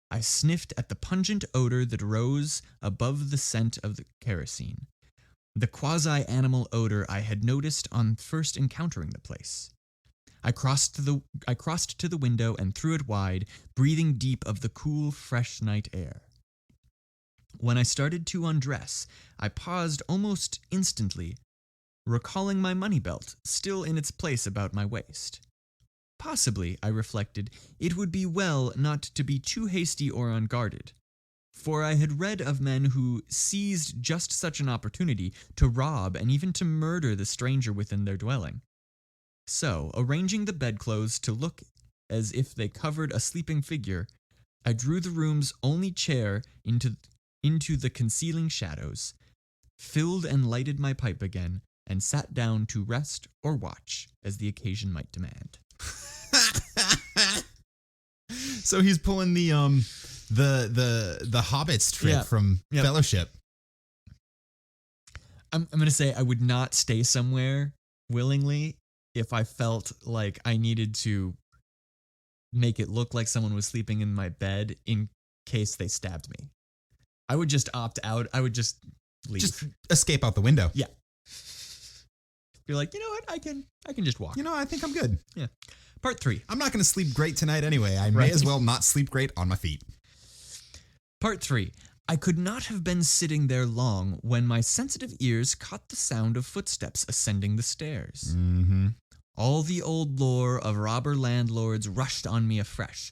I sniffed at the pungent odor that rose above the scent of the kerosene, the quasi-animal odor I had noticed on first encountering the place. I crossed to the window and threw it wide, breathing deep of the cool, fresh night air. When I started to undress, I paused almost instantly, recalling my money belt still in its place about my waist. Possibly, I reflected, it would be well not to be too hasty or unguarded, for I had read of men who seized just such an opportunity to rob and even to murder the stranger within their dwelling. So, arranging the bedclothes to look as if they covered a sleeping figure, I drew the room's only chair into the concealing shadows, filled and lighted my pipe again, and sat down to rest or watch as the occasion might demand. So he's pulling the Hobbits trick from Fellowship. I'm going to say I would not stay somewhere willingly if I felt like I needed to make it look like someone was sleeping in my bed in case they stabbed me. I would just opt out. I would just leave. Just escape out the window. Yeah. Be like, you know what? I can just walk. You know, I think I'm good. Yeah. Part 3. I'm not going to sleep great tonight anyway. I may as well not sleep great on my feet. Part 3. I could not have been sitting there long when my sensitive ears caught the sound of footsteps ascending the stairs. Mm-hmm. All the old lore of robber landlords rushed on me afresh,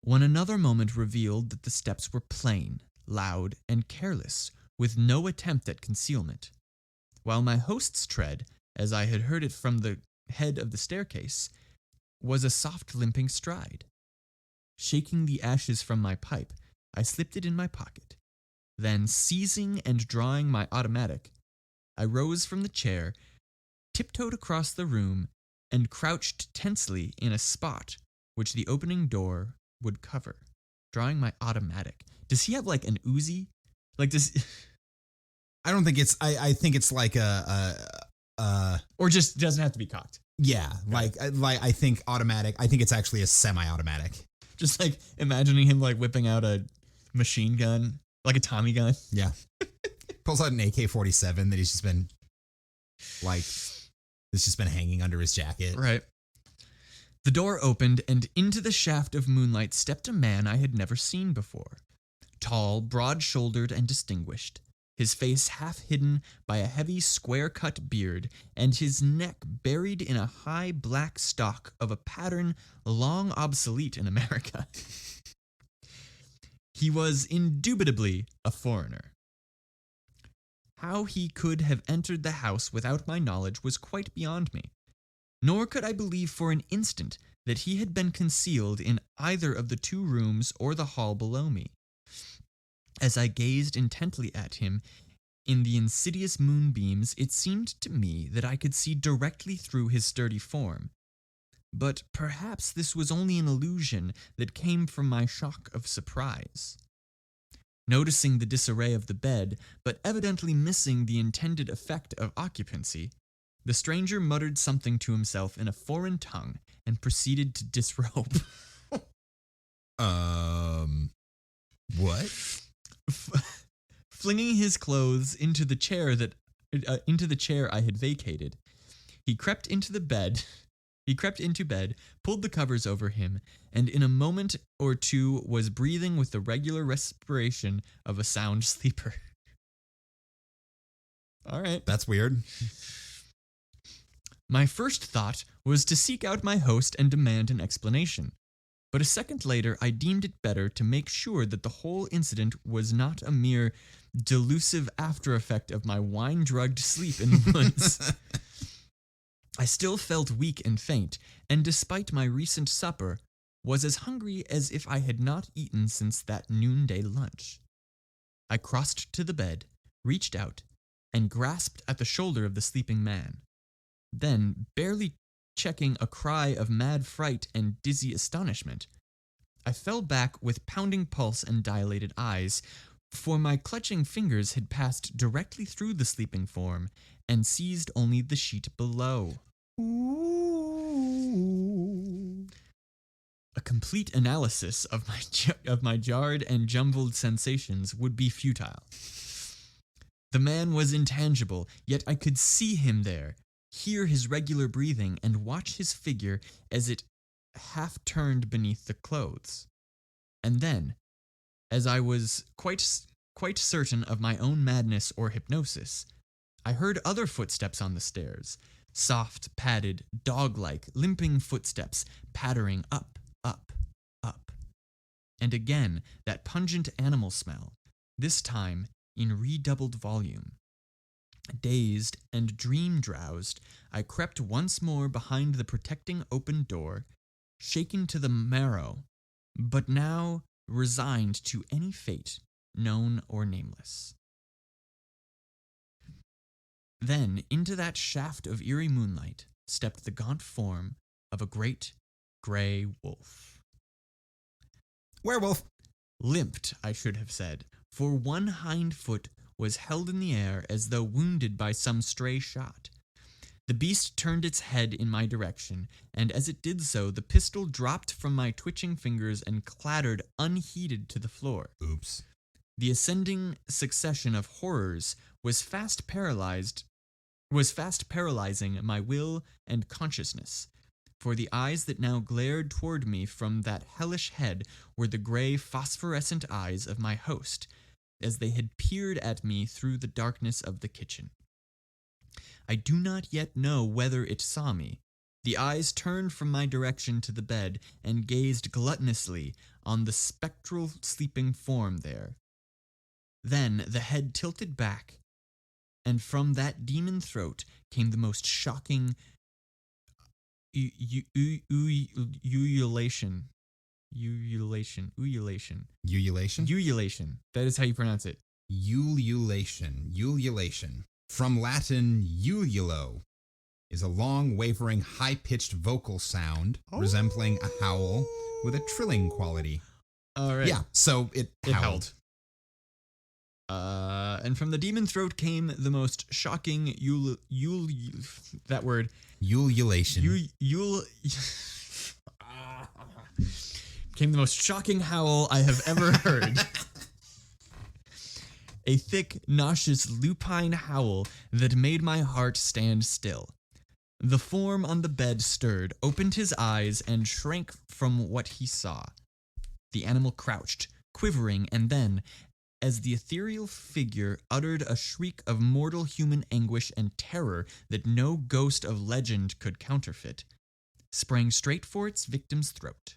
when another moment revealed that the steps were plain, loud, and careless, with no attempt at concealment, while my host's tread, as I had heard it from the head of the staircase, was a soft limping stride. Shaking the ashes from my pipe, I slipped it in my pocket. Then, seizing and drawing my automatic, I rose from the chair, tiptoed across the room, and crouched tensely in a spot which the opening door would cover, drawing my automatic. Does he have like an Uzi? Like does? I don't think it's. I think it's like or just doesn't have to be cocked. Yeah, like I think automatic. I think it's actually a semi-automatic. Just like imagining him like whipping out a machine gun, like a Tommy gun. Yeah, pulls out an AK-47 that he's just been like. It's just been hanging under his jacket. Right. The door opened, and into the shaft of moonlight stepped a man I had never seen before. Tall, broad-shouldered, and distinguished, his face half hidden by a heavy, square-cut beard, and his neck buried in a high black stock of a pattern long obsolete in America. He was indubitably a foreigner. How he could have entered the house without my knowledge was quite beyond me, nor could I believe for an instant that he had been concealed in either of the 2 rooms or the hall below me. As I gazed intently at him in the insidious moonbeams, it seemed to me that I could see directly through his sturdy form. But perhaps this was only an illusion that came from my shock of surprise. Noticing the disarray of the bed, but evidently missing the intended effect of occupancy, the stranger muttered something to himself in a foreign tongue and proceeded to disrobe. What? Flinging his clothes into the chair I had vacated, he crept into bed, pulled the covers over him, and in a moment or two was breathing with the regular respiration of a sound sleeper. All right. That's weird. My first thought was to seek out my host and demand an explanation. But a second later, I deemed it better to make sure that the whole incident was not a mere delusive after effect of my wine-drugged sleep in the woods. I still felt weak and faint, and despite my recent supper, was as hungry as if I had not eaten since that noonday lunch. I crossed to the bed, reached out, and grasped at the shoulder of the sleeping man. Then, barely checking a cry of mad fright and dizzy astonishment, I fell back with pounding pulse and dilated eyes, for my clutching fingers had passed directly through the sleeping form and seized only the sheet below. Ooh. A complete analysis of my jarred and jumbled sensations would be futile. The man was intangible, yet I could see him there, hear his regular breathing, and watch his figure as it half turned beneath the clothes. And then, as I was quite certain of my own madness or hypnosis, I heard other footsteps on the stairs, soft, padded, dog-like, limping footsteps pattering up, up, up. And again, that pungent animal smell, this time in redoubled volume. Dazed and dream-drowsed, I crept once more behind the protecting open door, shaken to the marrow, but now resigned to any fate, known or nameless. Then, into that shaft of eerie moonlight, stepped the gaunt form of a great gray wolf. Werewolf. Limped, I should have said, for one hind foot was held in the air as though wounded by some stray shot. The beast turned its head in my direction, and as it did so, the pistol dropped from my twitching fingers and clattered unheeded to the floor. Oops. The ascending succession of horrors was fast paralyzing my will and consciousness, for the eyes that now glared toward me from that hellish head were the gray phosphorescent eyes of my host, as they had peered at me through the darkness of the kitchen. I do not yet know whether it saw me. The eyes turned from my direction to the bed and gazed gluttonously on the spectral sleeping form there. Then the head tilted back, and from that demon throat came the most shocking ululation. Ululation. That is how you pronounce it. Ululation. From Latin ululo is a long, wavering, high-pitched vocal sound resembling a howl with a trilling quality. All right. Yeah, so it howled. And from the demon throat came the most shocking that word. Ululation. Came the most shocking howl I have ever heard. A thick, nauseous, lupine howl that made my heart stand still. The form on the bed stirred, opened his eyes, and shrank from what he saw. The animal crouched, quivering, and then, as the ethereal figure uttered a shriek of mortal human anguish and terror that no ghost of legend could counterfeit, sprang straight for its victim's throat.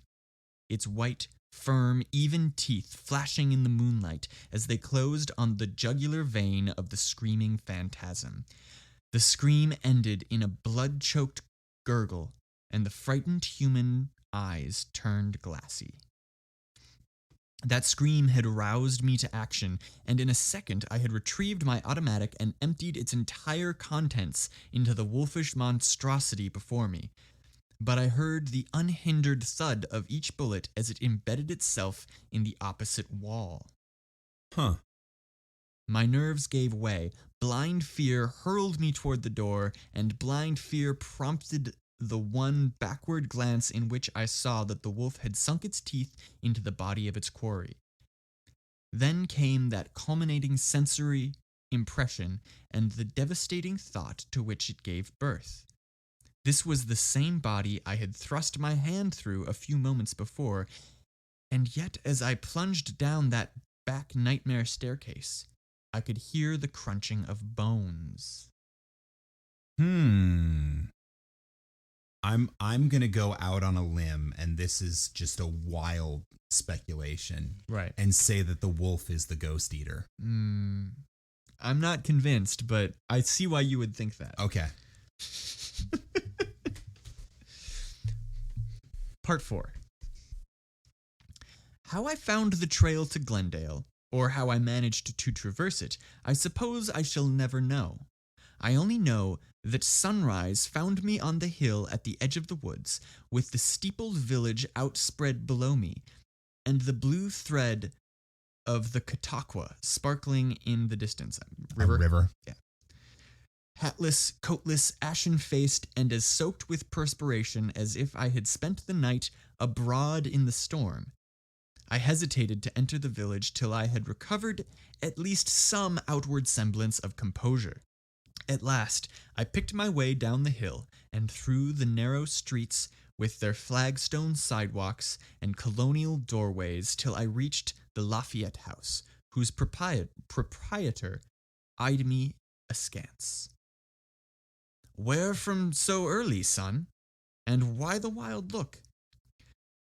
Its white, firm, even teeth flashing in the moonlight as they closed on the jugular vein of the screaming phantasm. The scream ended in a blood-choked gurgle, and the frightened human eyes turned glassy. That scream had roused me to action, and in a second I had retrieved my automatic and emptied its entire contents into the wolfish monstrosity before me. But I heard the unhindered thud of each bullet as it embedded itself in the opposite wall. Huh. My nerves gave way. Blind fear hurled me toward the door, and blind fear prompted the one backward glance in which I saw that the wolf had sunk its teeth into the body of its quarry. Then came that culminating sensory impression and the devastating thought to which it gave birth. This was the same body I had thrust my hand through a few moments before, and yet as I plunged down that back nightmare staircase, I could hear the crunching of bones. I'm gonna go out on a limb, and this is just a wild speculation. Right. And say that the wolf is the ghost eater. I'm not convinced, but I see why you would think that. Okay. Part 4. How I found the trail to Glendale, or how I managed to traverse it, I suppose I shall never know. I only know that sunrise found me on the hill at the edge of the woods, with the steepled village outspread below me, and the blue thread of the Catawba sparkling in the distance. River. A river. Yeah. Hatless, coatless, ashen-faced, and as soaked with perspiration as if I had spent the night abroad in the storm. I hesitated to enter the village till I had recovered at least some outward semblance of composure. At last, I picked my way down the hill and through the narrow streets with their flagstone sidewalks and colonial doorways till I reached the Lafayette House, whose proprietor eyed me askance. "Where from so early, son? And why the wild look?"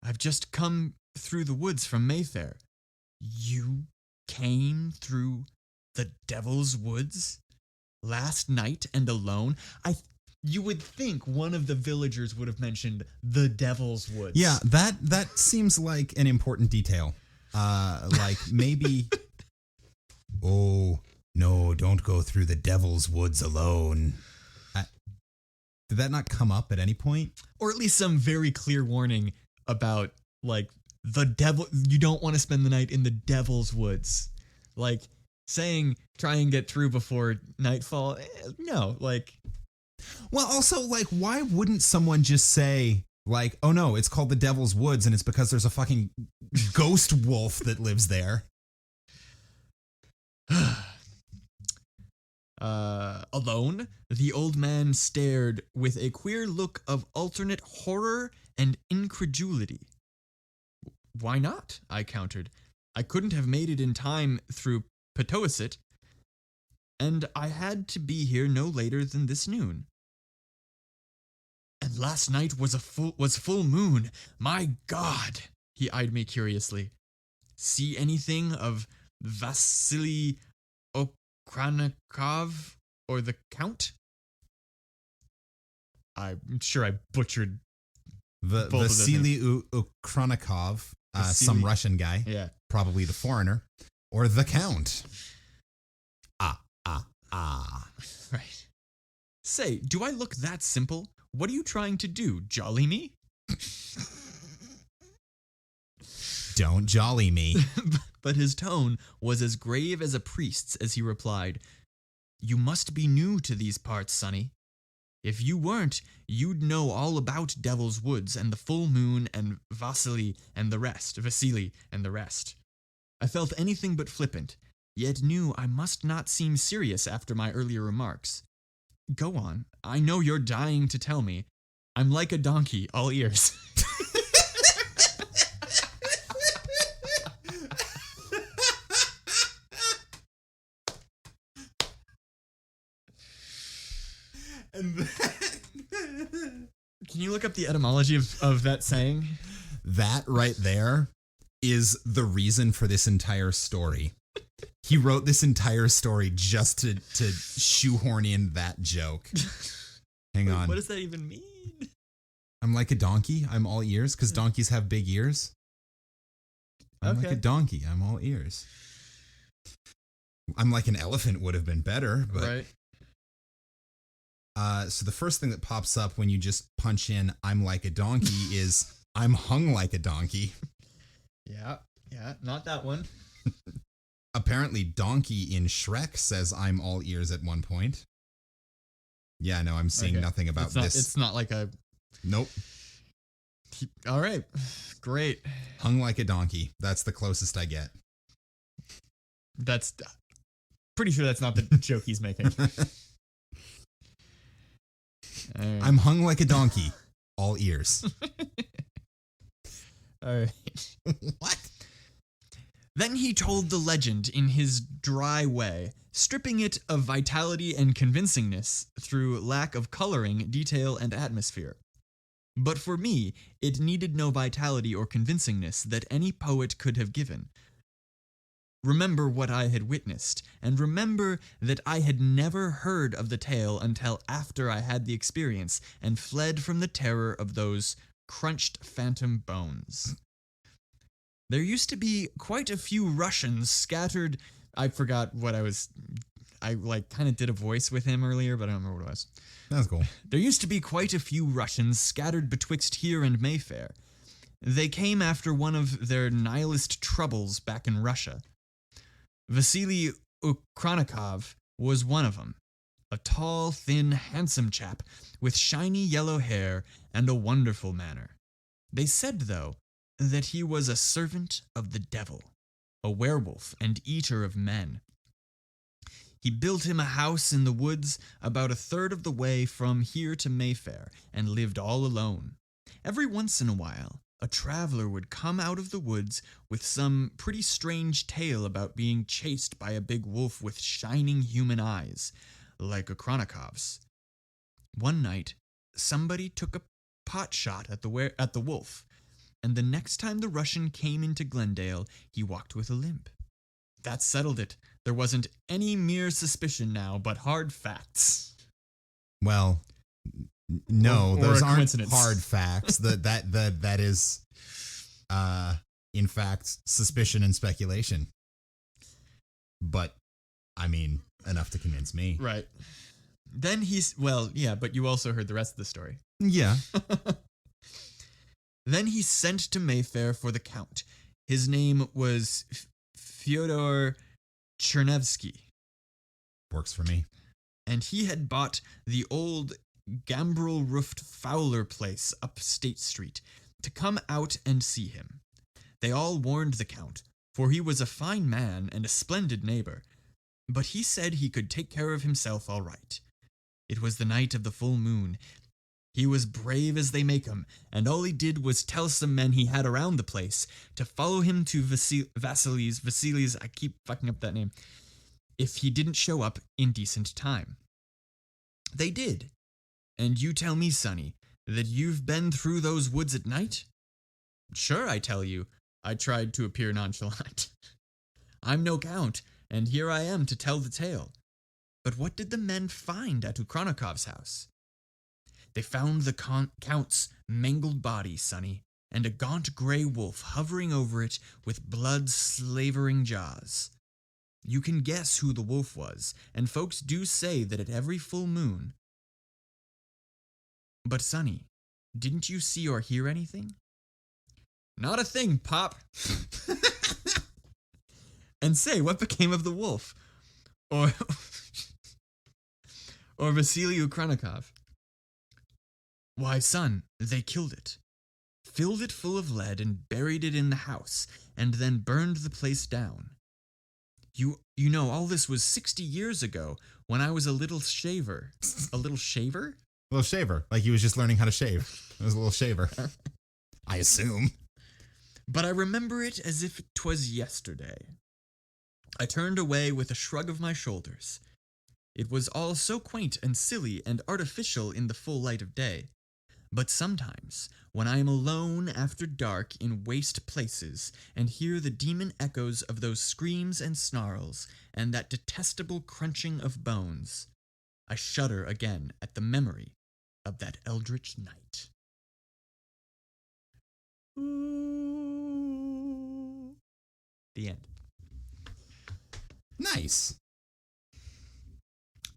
"I've just come through the woods from Mayfair." "You came through the Devil's Woods? Last night and alone?" You would think one of the villagers would have mentioned the Devil's Woods. Yeah, that seems like an important detail. Like maybe... Oh, no, don't go through the Devil's Woods alone. Did that not come up at any point? Or at least some very clear warning about, like, the devil, you don't want to spend the night in the devil's woods. Like, saying try and get through before nightfall, no, like. Well, also, like, why wouldn't someone just say, like, oh no, it's called the Devil's Woods and it's because there's a fucking ghost wolf that lives there? Alone, the old man stared with a queer look of alternate horror and incredulity. Why not? I countered. I couldn't have made it in time through Petoisit, and I had to be here no later than this noon. And last night was full moon. My God! He eyed me curiously. See anything of Vasily Okranikov or the Count? I'm sure I butchered Vasily Okranikov, some Russian guy, yeah, probably the foreigner, or the Count. Right. Say, do I look that simple? What are you trying to do, jolly me? Don't jolly me. But his tone was as grave as a priest's as he replied, You must be new to these parts, sonny. If you weren't, you'd know all about Devil's Woods and the full moon and Vasily and the rest. I felt anything but flippant, yet knew I must not seem serious after my earlier remarks. Go on. I know you're dying to tell me. I'm like a donkey, all ears. And Can you look up the etymology of that saying? that right there is the reason for this entire story. He wrote this entire story just to shoehorn in that joke. Hang on. What does that even mean? I'm like a donkey. I'm all ears because donkeys have big ears. I'm like a donkey. I'm all ears. I'm like an elephant would have been better, but Right. So the first thing that pops up when you just punch in "I'm like a donkey" is "I'm hung like a donkey." Yeah, not that one. Apparently, Donkey in Shrek says "I'm all ears" at one point. Yeah, no, I'm seeing nothing about this. It's not like a. Nope. All right, great. Hung like a donkey. That's the closest I get. That's pretty sure that's not the joke he's making. Right. I'm hung like a donkey. All ears. All right. What? Then he told the legend in his dry way, stripping it of vitality and convincingness through lack of coloring, detail, and atmosphere. But for me, it needed no vitality or convincingness that any poet could have given. Remember what I had witnessed, and remember that I had never heard of the tale until after I had the experience and fled from the terror of those crunched phantom bones. There used to be quite a few Russians scattered. I forgot what I kind of did a voice with him earlier, but I don't remember what it was. That's cool. There used to be quite a few Russians scattered betwixt here and Mayfair. They came after one of their nihilist troubles back in Russia. Vasily Okranikov was one of them. A tall, thin, handsome chap with shiny yellow hair and a wonderful manner. They said, though, that he was a servant of the devil, a werewolf and eater of men. He built him a house in the woods about a third of the way from here to Mayfair and lived all alone. Every once in a while, a traveler would come out of the woods with some pretty strange tale about being chased by a big wolf with shining human eyes, like Okranikov's. One night, somebody took a pot shot at the wolf, and the next time the Russian came into Glendale, he walked with a limp. That settled it. There wasn't any mere suspicion now, but hard facts. Well, no, Or those a aren't coincidence. hard facts. That is, in fact, suspicion and speculation. But, I mean, enough to convince me. Right. Then but you also heard the rest of the story. Yeah. Then he sent to Mayfair for the Count. His name was Fyodor Chernevsky. Works for me. And he had bought the old gambrel-roofed Fowler place up State Street to come out and see him. They all warned the Count, for he was a fine man and a splendid neighbor, but he said he could take care of himself all right. It was the night of the full moon. He was brave as they make 'em, and all he did was tell some men he had around the place to follow him to Vasily's, I keep fucking up that name, if he didn't show up in decent time. They did. And you tell me, Sonny, that you've been through those woods at night? Sure, I tell you. I tried to appear nonchalant. I'm no count, and here I am to tell the tale. But what did the men find at Ukranikov's house? They found the Count's mangled body, Sonny, and a gaunt gray wolf hovering over it with blood-slavering jaws. You can guess who the wolf was, and folks do say that at every full moon. But, Sonny, didn't you see or hear anything? Not a thing, Pop. And say, what became of the wolf? Or Vasily Ukranikov? Why, son, they killed it. Filled it full of lead and buried it in the house, and then burned the place down. You know, all this was 60 years ago, when I was a little shaver. A little shaver? A little shaver. Like he was just learning how to shave. It was a little shaver. I assume. But I remember it as if 'twas yesterday. I turned away with a shrug of my shoulders. It was all so quaint and silly and artificial in the full light of day. But sometimes, when I am alone after dark in waste places and hear the demon echoes of those screams and snarls and that detestable crunching of bones, I shudder again at the memory of that eldritch night. Ooh. The end. Nice.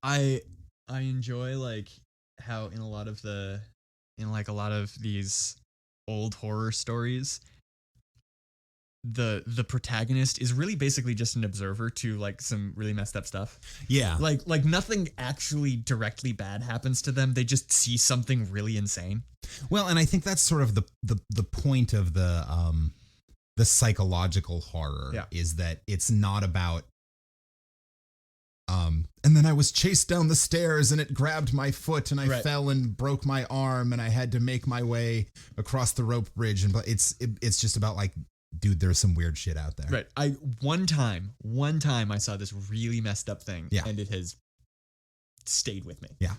I enjoy like how in a lot of these old horror stories, the protagonist is really basically just an observer to like some really messed up stuff. Yeah. Like nothing actually directly bad happens to them. They just see something really insane. Well, and I think that's sort of the point of the psychological horror is that it's not about and then I was chased down the stairs and it grabbed my foot and I fell and broke my arm and I had to make my way across the rope bridge, and it's just about like, dude, there's some weird shit out there. Right. One time I saw this really messed up thing and it has stayed with me. Yeah.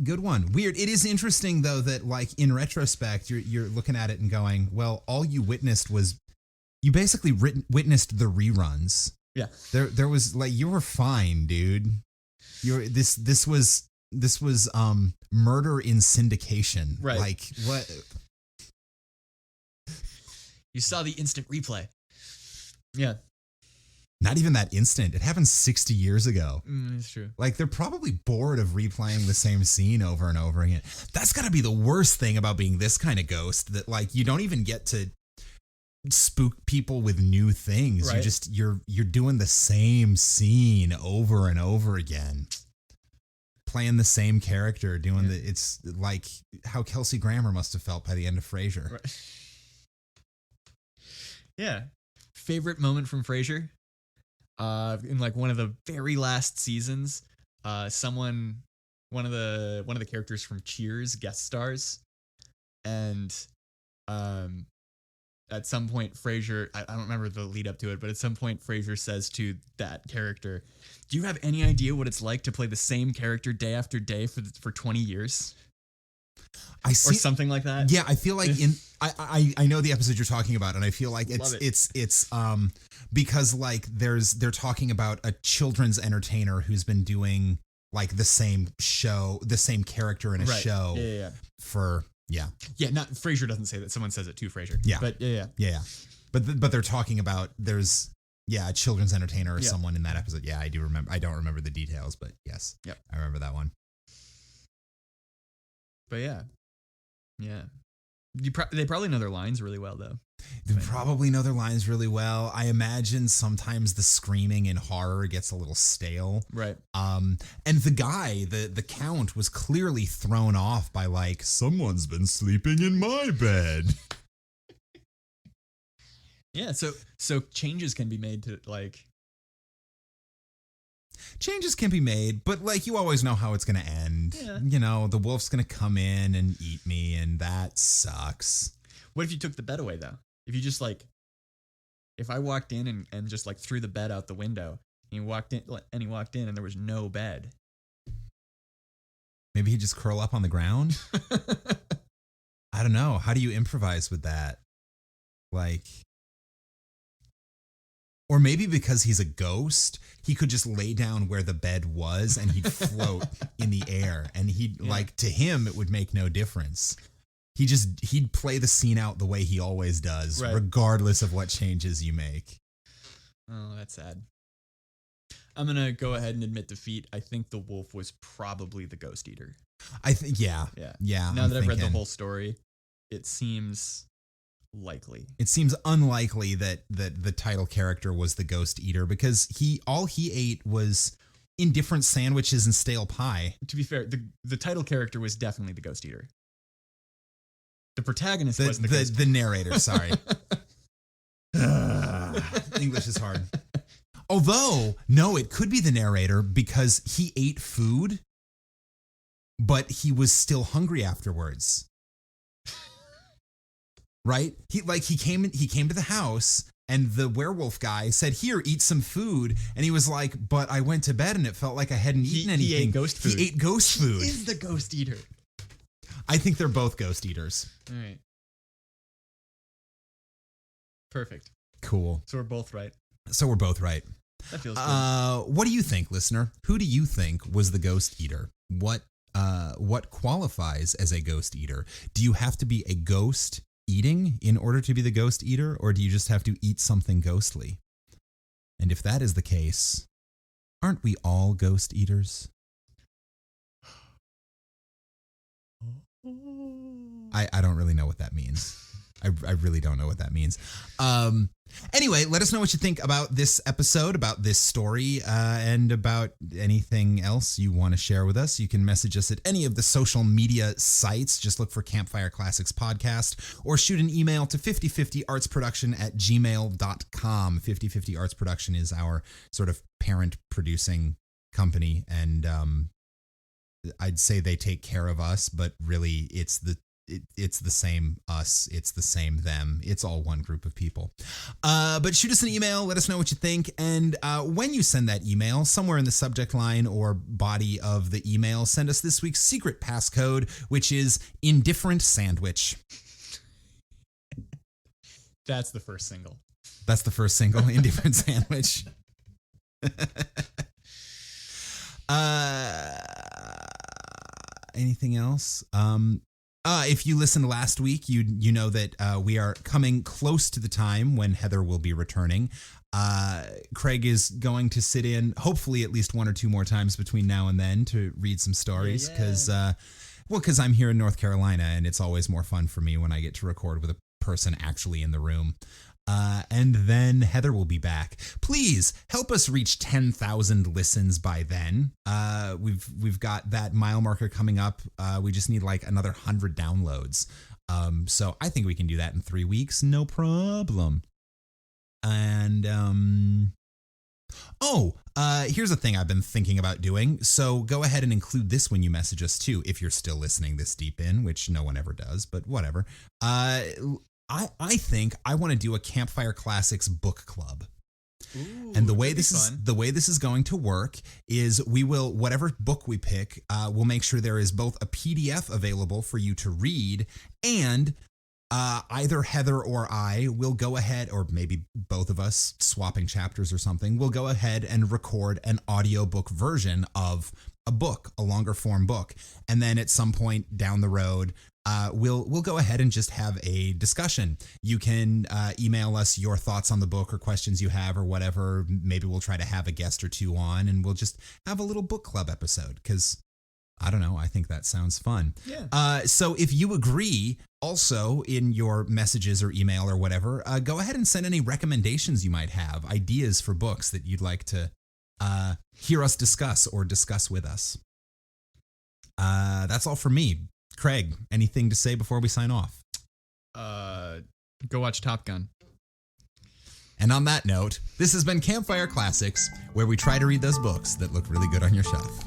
Good one. Weird. It is interesting though that like in retrospect you're looking at it and going, well, all you witnessed was you basically witnessed the reruns. Yeah. There was like, you were fine, dude. This was murder in syndication. Right. Like what? You saw the instant replay. Yeah. Not even that instant. It happened 60 years ago. It's true. Like they're probably bored of replaying the same scene over and over again. That's got to be the worst thing about being this kind of ghost, that like you don't even get to spook people with new things. Right. You're doing the same scene over and over again, playing the same character, doing it's like how Kelsey Grammer must have felt by the end of Frasier. Right. Yeah. Favorite moment from Frasier? In like one of the very last seasons, one of the characters from Cheers guest stars, and at some point Frasier, I don't remember the lead up to it, but at some point Frasier says to that character, "Do you have any idea what it's like to play the same character day after day for 20 years?" I see, or something like that. Yeah, I feel like I know the episode you're talking about, and I feel like it's because like they're talking about a children's entertainer who's been doing like the same show, the same character in a show for not Frasier doesn't say that. Someone says it to Frasier. But but they're talking about there's a children's entertainer or someone in that episode. Yeah, I do remember. I don't remember the details, but yes, I remember that one. But yeah. They probably know their lines really well, though. They probably know their lines really well. I imagine sometimes the screaming in horror gets a little stale. Right. And the guy, the count, was clearly thrown off by like, someone's been sleeping in my bed. Yeah, so changes can be made to like... Changes can be made, but like you always know how it's going to end. Yeah. You know, the wolf's going to come in and eat me, and that sucks. What if you took the bed away, though? If you just like... If I walked in and just like threw the bed out the window, and he walked in and there was no bed. Maybe he'd just curl up on the ground? I don't know. How do you improvise with that? Like... Or maybe because he's a ghost, he could just lay down where the bed was and he'd float in the air. And like, to him, it would make no difference. He'd play the scene out the way he always does, right, regardless of what changes you make. Oh, that's sad. I'm going to go ahead and admit defeat. I think the wolf was probably the ghost eater. I think, yeah. Now that I've read the whole story, it seems... likely. It seems unlikely that the title character was the ghost eater because all he ate was indifferent sandwiches and stale pie. To be fair, the title character was definitely the ghost eater. The protagonist wasn't the ghost. The narrator, sorry. English is hard. Although, no, it could be the narrator because he ate food, but he was still hungry afterwards. Right? He came to the house and the werewolf guy said, "Here, eat some food." And he was like, "But I went to bed and it felt like I hadn't eaten anything." He ate ghost food. He ate ghost food. He is the ghost eater. I think they're both ghost eaters. All right. Perfect. Cool. So we're both right. That feels good. What do you think, listener? Who do you think was the ghost eater? What qualifies as a ghost eater? Do you have to be a ghost eating in order to be the ghost eater, or do you just have to eat something ghostly? And if that is the case, aren't we all ghost eaters? I don't really know what that means. I really don't know what that means. Anyway, let us know what you think about this episode, about this story, and about anything else you want to share with us. You can message us at any of the social media sites. Just look for Campfire Classics Podcast, or shoot an email to 5050artsproduction@gmail.com. 5050artsproduction is our sort of parent producing company, and I'd say they take care of us, but really it's the same us, it's the same them, it's all one group of people. But shoot us an email, let us know what you think, and when you send that email, somewhere in the subject line or body of the email, send us this week's secret passcode, which is indifferent sandwich. That's the first single. Indifferent sandwich. Anything else? If you listened last week, you know that we are coming close to the time when Heather will be returning. Craig is going to sit in, hopefully at least one or two more times between now and then, to read some stories, because I'm here in North Carolina, and it's always more fun for me when I get to record with a person actually in the room. And then Heather will be back. Please help us reach 10,000 listens by then. We've got that mile marker coming up. We just need like another 100 downloads. So I think we can do that in 3 weeks. No problem. And, here's a thing I've been thinking about doing. So go ahead and include this when you message us too, if you're still listening this deep in, which no one ever does, but whatever. I think I want to do a Campfire Classics book club. Ooh, and the way this is going to work is we will, whatever book we pick, we'll make sure there is both a PDF available for you to read, and either Heather or I will go ahead, or maybe both of us swapping chapters or something, we'll go ahead and record an audiobook version of a book, a longer form book. And then at some point down the road, we'll go ahead and just have a discussion. You can email us your thoughts on the book or questions you have or whatever. Maybe we'll try to have a guest or two on, and we'll just have a little book club episode, because I don't know. I think that sounds fun. Yeah. So if you agree, also in your messages or email or whatever, go ahead and send any recommendations you might have, ideas for books that you'd like to hear us discuss or discuss with us. That's all for me. Craig, anything to say before we sign off? Go watch Top Gun. And on that note, this has been Campfire Classics, where we try to read those books that look really good on your shelf.